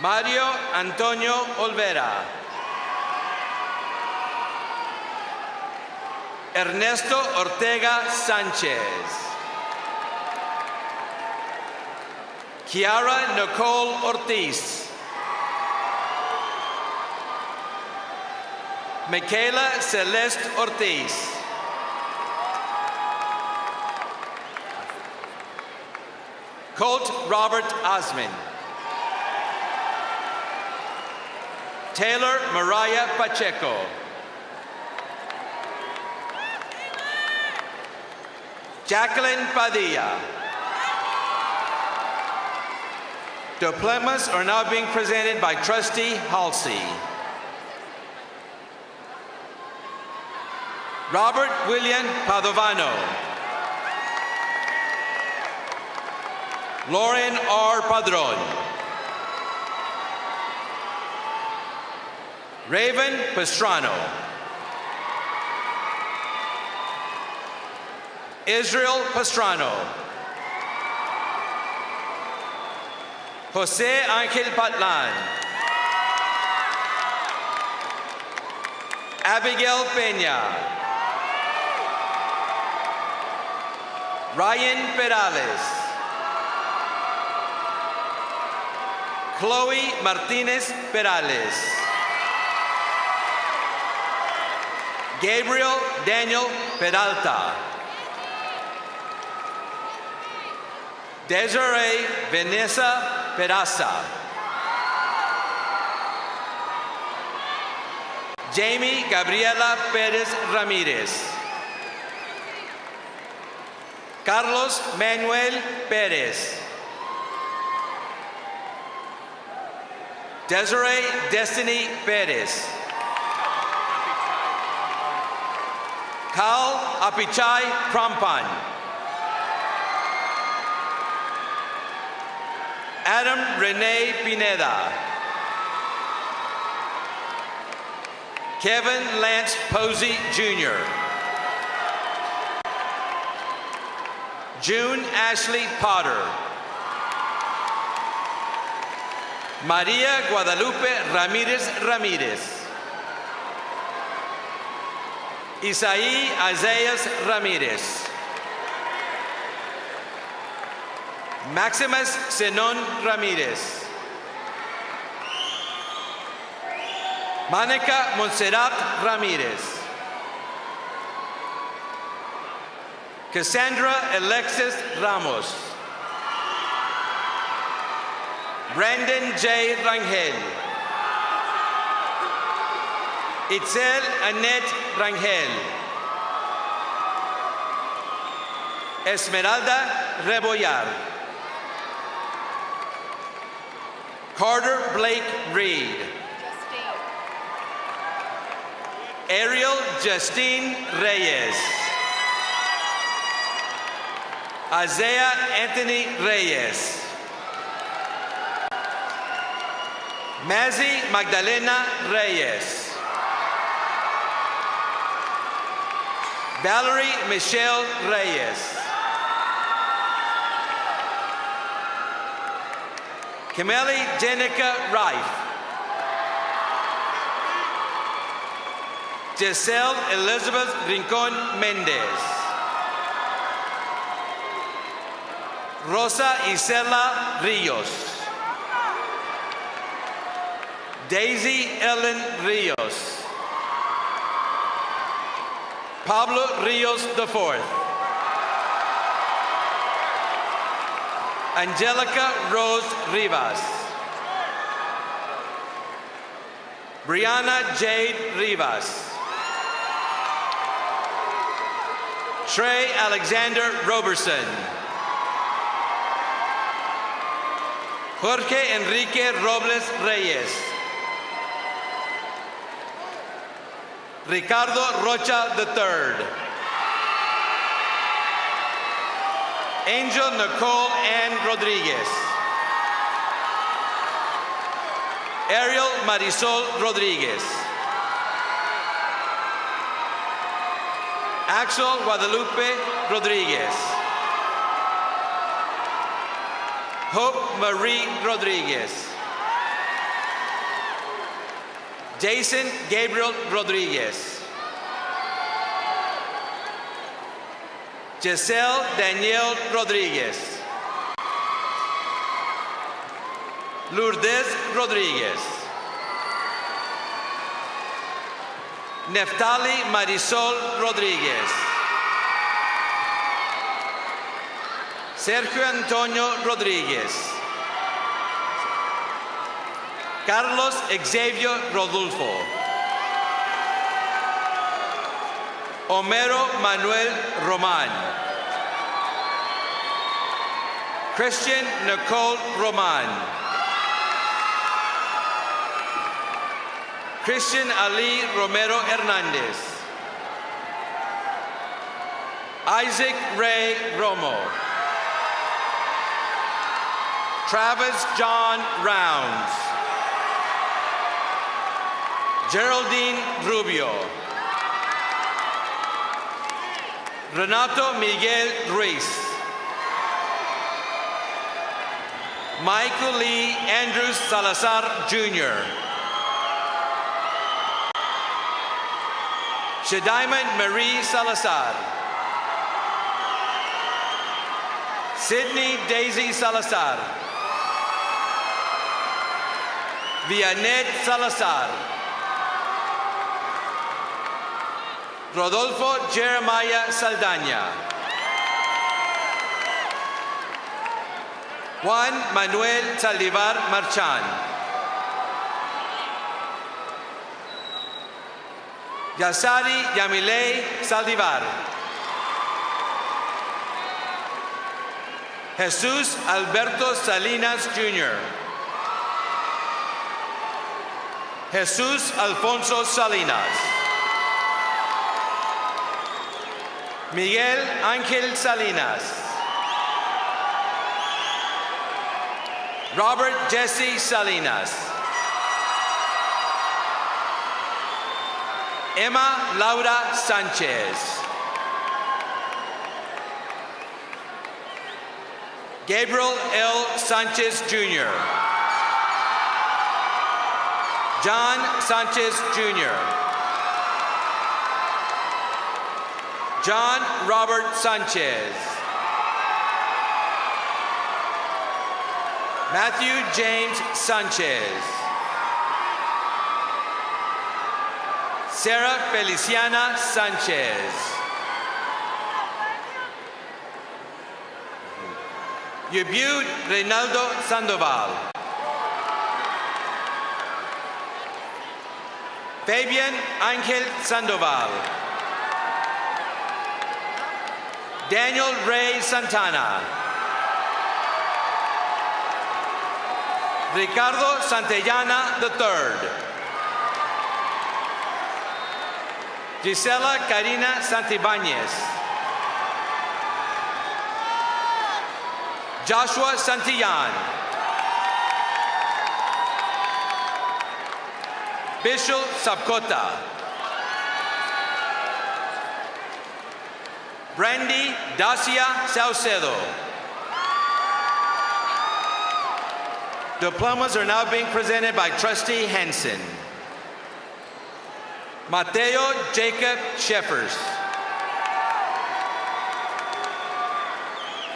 Mario Antonio Olvera. Ernesto Ortega Sanchez. Kiara Nicole Ortiz. Michaela Celeste Ortiz. Colt Robert Osman. Taylor Mariah Pacheco. Jacqueline Padilla. Diplomas are now being presented by Trustee Halsey. Robert William Padovano. Lauren R. Padron. Raven Pastrano. Israel Pastrano. Jose Angel Patlan. Abigail Peña. Ryan Perales. Chloe Martinez Perales. Gabriel Daniel Peralta. Desiree Vanessa Peraza. Jamie Gabriela Perez Ramirez. Carlos Manuel Perez. Desiree Destiny Perez. Kal Apichai Prampan. Adam Rene Pineda. Kevin Lance Posey Jr. June Ashley Potter. Maria Guadalupe Ramirez Ramirez. Isaí Isaias Ramirez. Maximus Zenon Ramirez. Monica Montserrat Ramirez. Cassandra Alexis Ramos. Brandon J. Rangel. Itzel Annette Rangel. Esmeralda Rebollar. Carter Blake Reed. Ariel Justine Reyes. Isaiah Anthony Reyes. Mazzy Magdalena Reyes. Valerie Michelle Reyes. Kameli Jenica Rife. Giselle Elizabeth Rincon Mendez. Rosa Isela Rios. Daisy Ellen Rios. Pablo Rios IV. Angelica Rose Rivas. Brianna Jade Rivas. Trey Alexander Roberson. Jorge Enrique Robles Reyes. Ricardo Rocha III. Angel Nicole Ann Rodriguez. Ariel Marisol Rodriguez. Axel Guadalupe Rodriguez. Hope Marie Rodriguez. Jason Gabriel Rodriguez. Giselle Danielle Rodriguez. Lourdes Rodriguez. Neftali Marisol Rodriguez. Sergio Antonio Rodriguez. Carlos Xavier Rodolfo. Homero Manuel Roman. Christian Nicole Roman. Christian Ali Romero Hernandez. Isaac Ray Romo. Travis John Rounds. Geraldine Rubio. Renato Miguel Ruiz. Michael Lee Andrews Salazar Jr. Shadiman Marie Salazar. Sydney Daisy Salazar. Vianet Salazar. Rodolfo Jeremiah Saldaña. Juan Manuel Saldivar Marchán. Yasari Yamilei Saldivar. Jesus Alberto Salinas Jr. Jesus Alfonso Salinas. Miguel Ángel Salinas. Robert Jesse Salinas. Emma Laura Sanchez. Gabriel L. Sanchez Jr. John Sanchez Jr. John Robert Sanchez. Matthew James Sanchez. Sarah Feliciana Sanchez. Yubud Reynaldo Sandoval. Fabian Ángel Sandoval. Daniel Ray Santana. Ricardo Santillana III. Gisela Karina Santibáñez. Joshua Santillan. Bishop Sabcota. Brandy Dacia Saucedo. Diplomas are now being presented by Trustee Henson. Mateo Jacob Sheffers.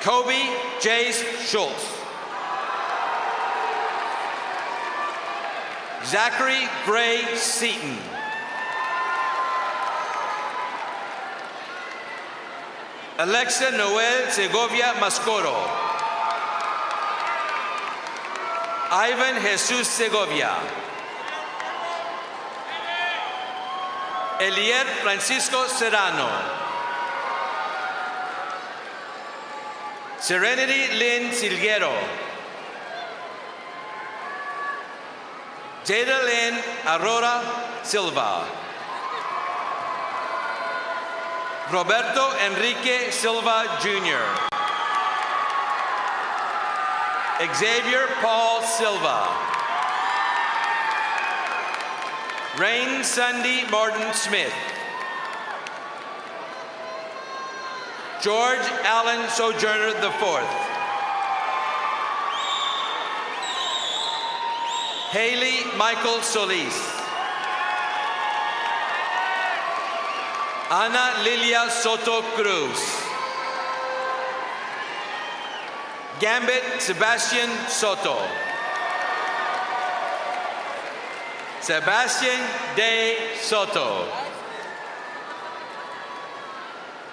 Kobe Jace Schultz. Zachary Gray Seaton. Alexa Noel Segovia Mascoro. Ivan Jesus Segovia. Elier Francisco Serrano. Serenity Lynn Silguero. Jada Lynn Aurora Silva. Roberto Enrique Silva Jr. Xavier Paul Silva. Rain Sunday Martin Smith. George Allen Sojourner IV. Haley Michael Solis. Ana Lilia Soto Cruz. Gambit Sebastian Soto. Sebastian De Soto.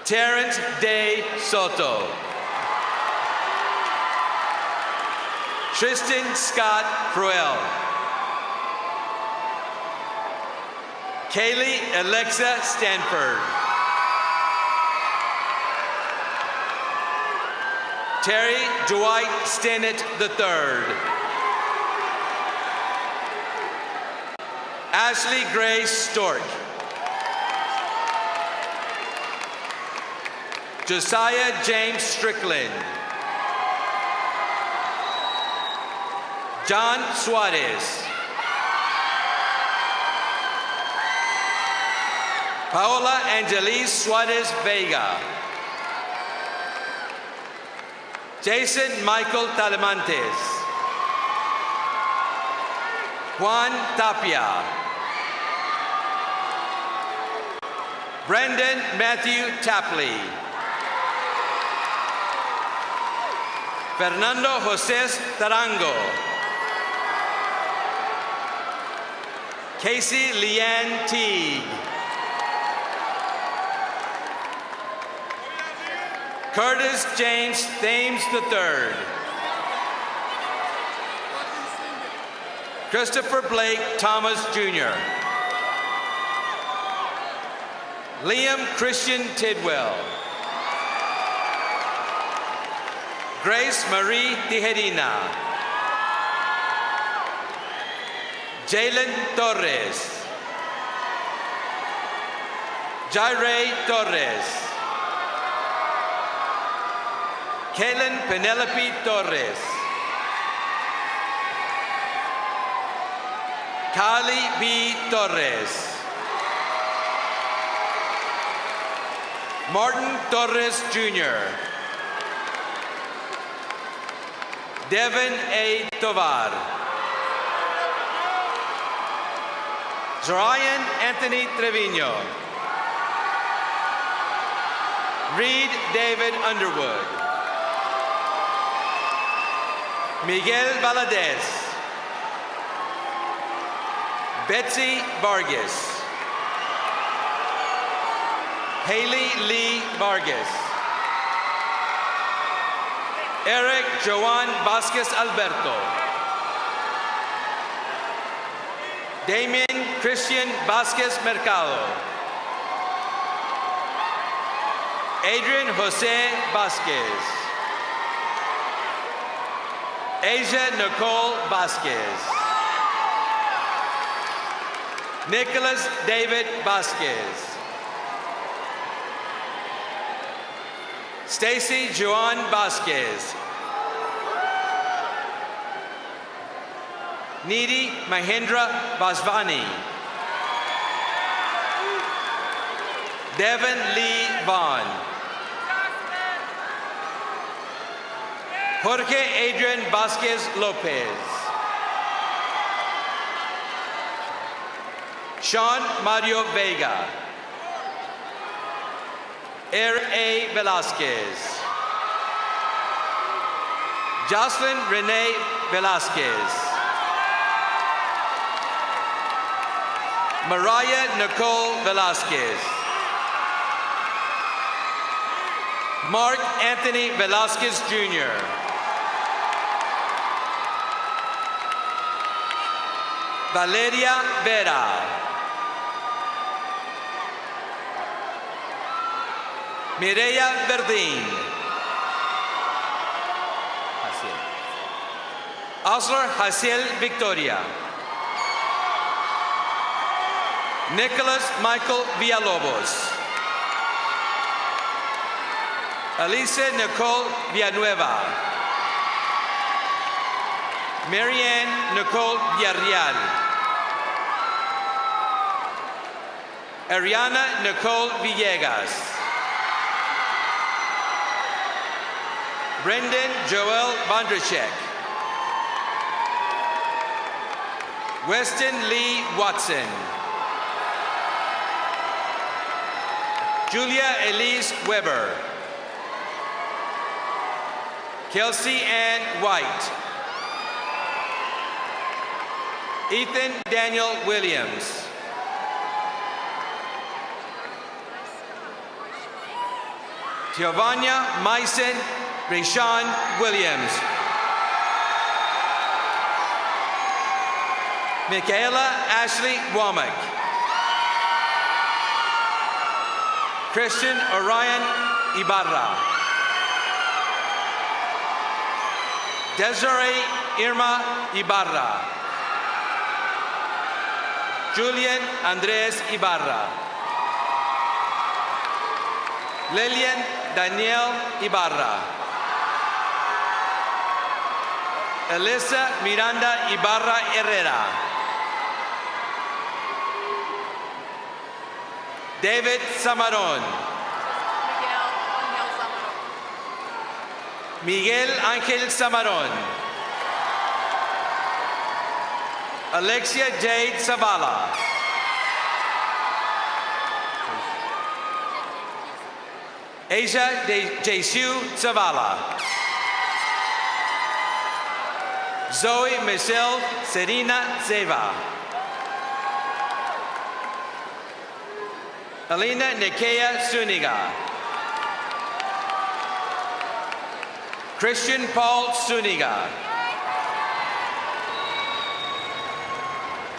Terrence De Soto. Tristan Scott Cruel. Kaylee Alexa Stanford. Terry Dwight Stennett III. Ashley Grace Stork. Josiah James Strickland. John Suarez. Paola Angelis Suarez Vega. Jason Michael Talamantes. Juan Tapia. Brendan Matthew Tapley. Fernando José Tarango. Casey Leanne Teague. Curtis James Thames III. Christopher Blake Thomas Jr. Liam Christian Tidwell. Grace Marie Tijerina. Jalen Torres. Jaire Torres. Kalen Penelope Torres. Kali B. Torres. Martin Torres Jr. Devin A. Tovar. Zorian Anthony Trevino. Reed David Underwood. Miguel Valadez. Betsy Vargas. Haley Lee Vargas. Eric Joan Vasquez Alberto. Damien Christian Vasquez Mercado. Adrian Jose Vasquez. Asia Nicole Vasquez. Nicholas David Vasquez. Stacy Joan Vasquez. Nidhi Mahendra Vasvani. Devin Lee Vaughn. Jorge Adrian Vasquez Lopez. Sean Mario Vega. Eric A. Velasquez. Jocelyn Renee Velasquez. Mariah Nicole Velasquez. Mark Anthony Velasquez Jr. Valeria Vera. Mireya Verdín. Osler Haciel Victoria. Nicholas Michael Villalobos. Alicia Nicole Villanueva. Marianne Nicole Villarreal. Ariana Nicole Villegas. Brendan Joel Vondrachek. Weston Lee Watson. Julia Elise Weber. Kelsey Ann White. Ethan Daniel Williams. Giovanna Myson Rayshawn Williams. Michaela Ashley Womack. Christian Orion Ibarra. Desiree Irma Ibarra. Julian Andres Ibarra. Lilian Danielle Ibarra. Elisa Miranda Ibarra Herrera. David Samaron. Miguel Ángel Samaron. Alexia Jade Zavala. Asia Jesu Zavala. Zoe Michelle Serena Zeva. Alina Nikea Suniga. Christian Paul Suniga.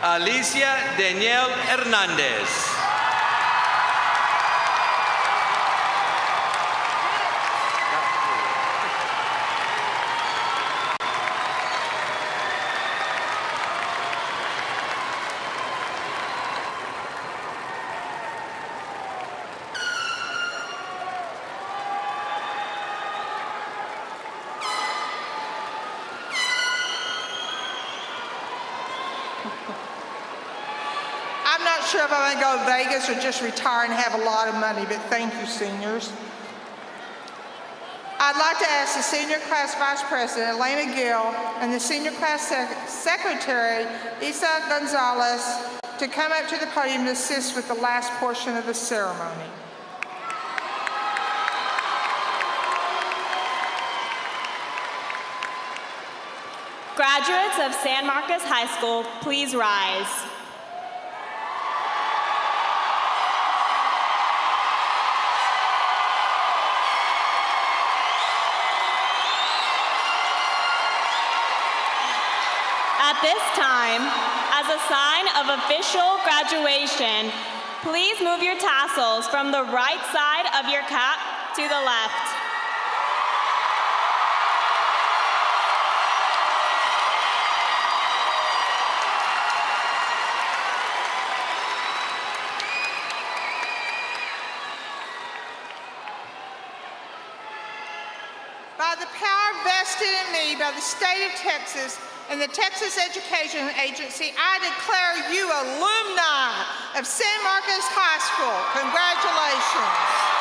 Alicia Danielle Hernandez. I'm not sure if I'm going to go to Vegas or just retire and have a lot of money, but thank you, seniors. I'd like to ask the senior class vice president, Elena Gill, and the senior class secretary, Isa Gonzalez, to come up to the podium to assist with the last portion of the ceremony. Graduates of San Marcos High School, please rise. At this time, as a sign of official graduation, please move your tassels from the right side of your cap to the left. By the power vested in me by the state of Texas and the Texas Education Agency, I declare you alumni of San Marcos High School. Congratulations.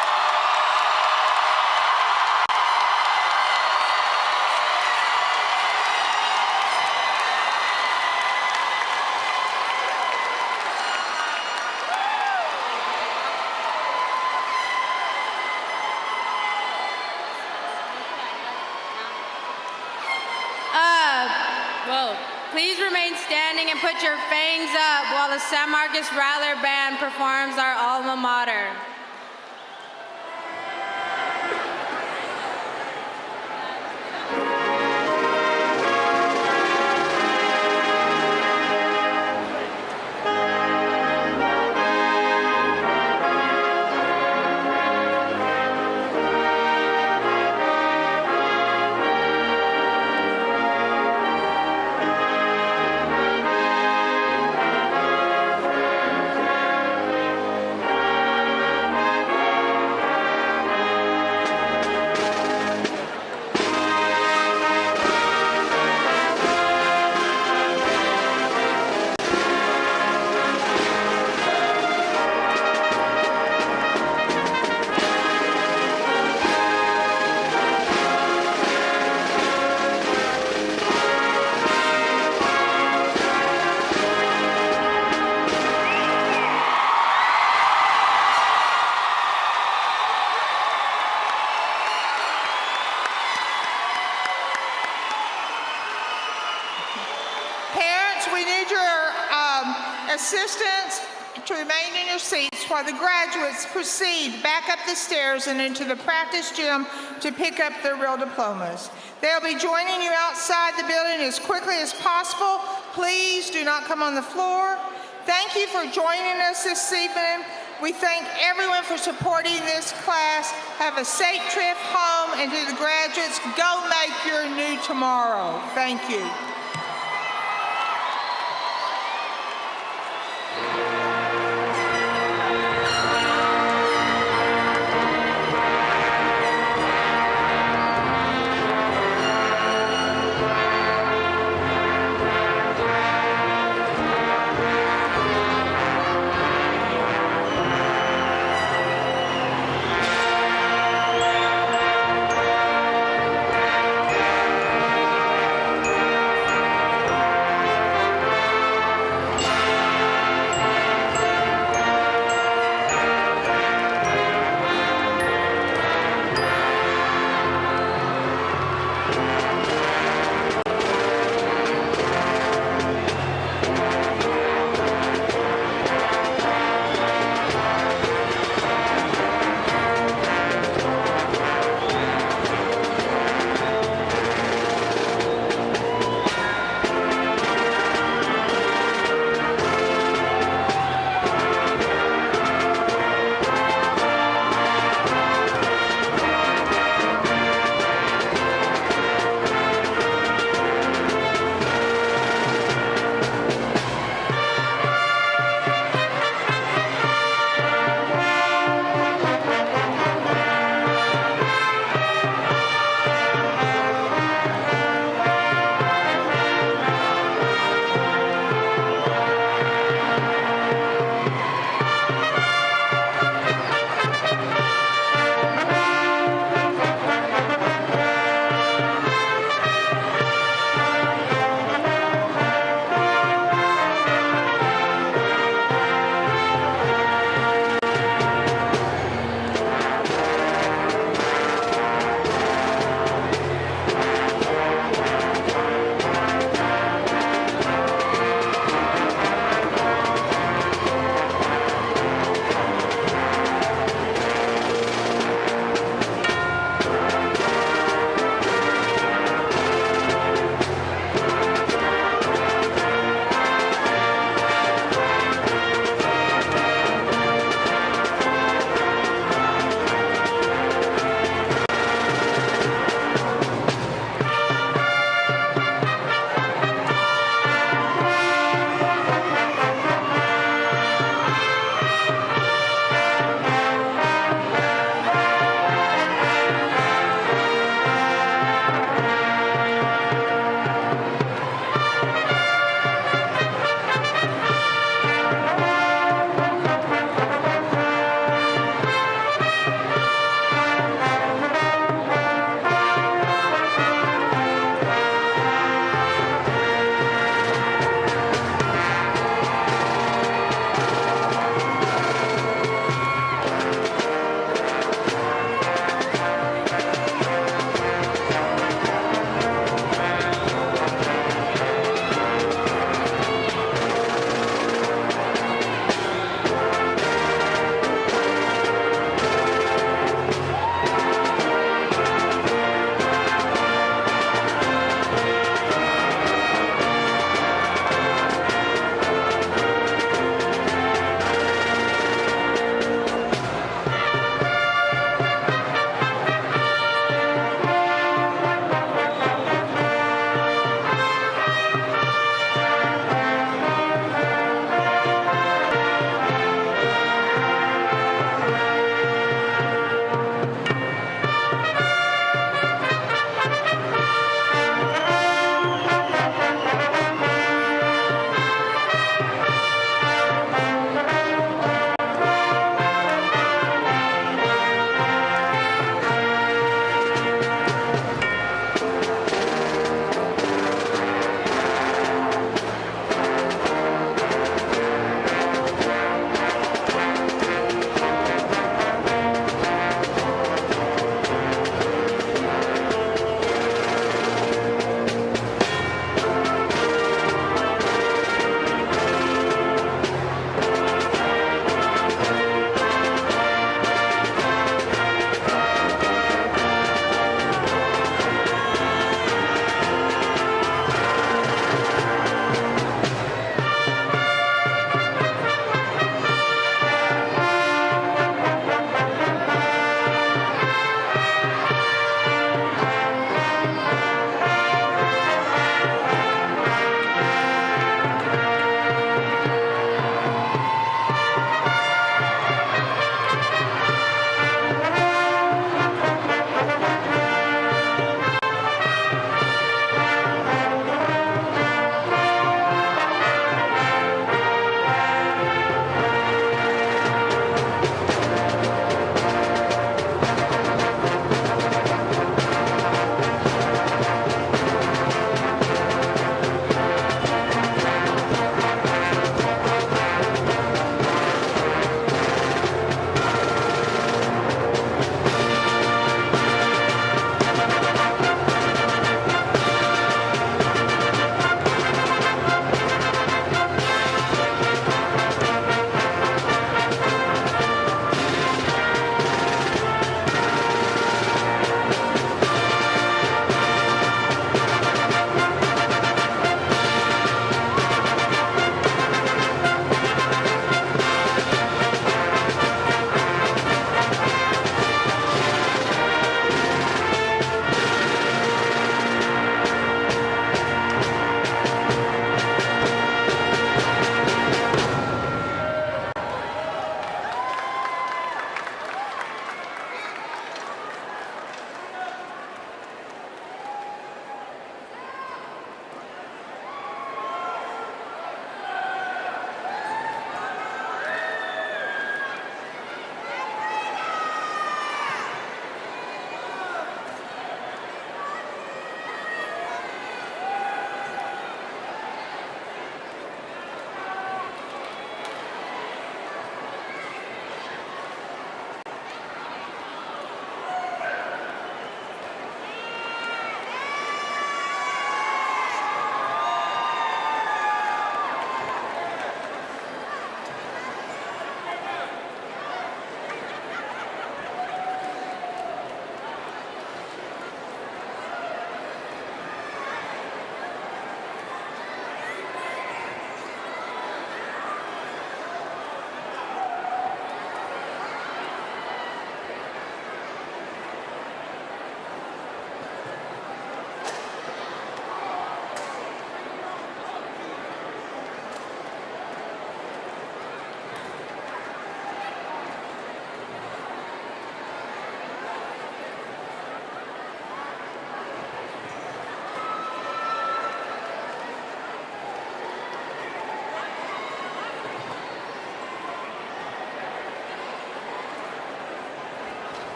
Please remain standing and put your fangs up while the San Marcos Rattler Band performs our alma mater. assistants to remain in your seats while the graduates proceed back up the stairs and into the practice gym to pick up their real diplomas. They'll be joining you outside the building as quickly as possible. Please do not come on the floor. Thank you for joining us this evening. We thank everyone for supporting this class. Have a safe trip home, and to the graduates, go make your new tomorrow. Thank you.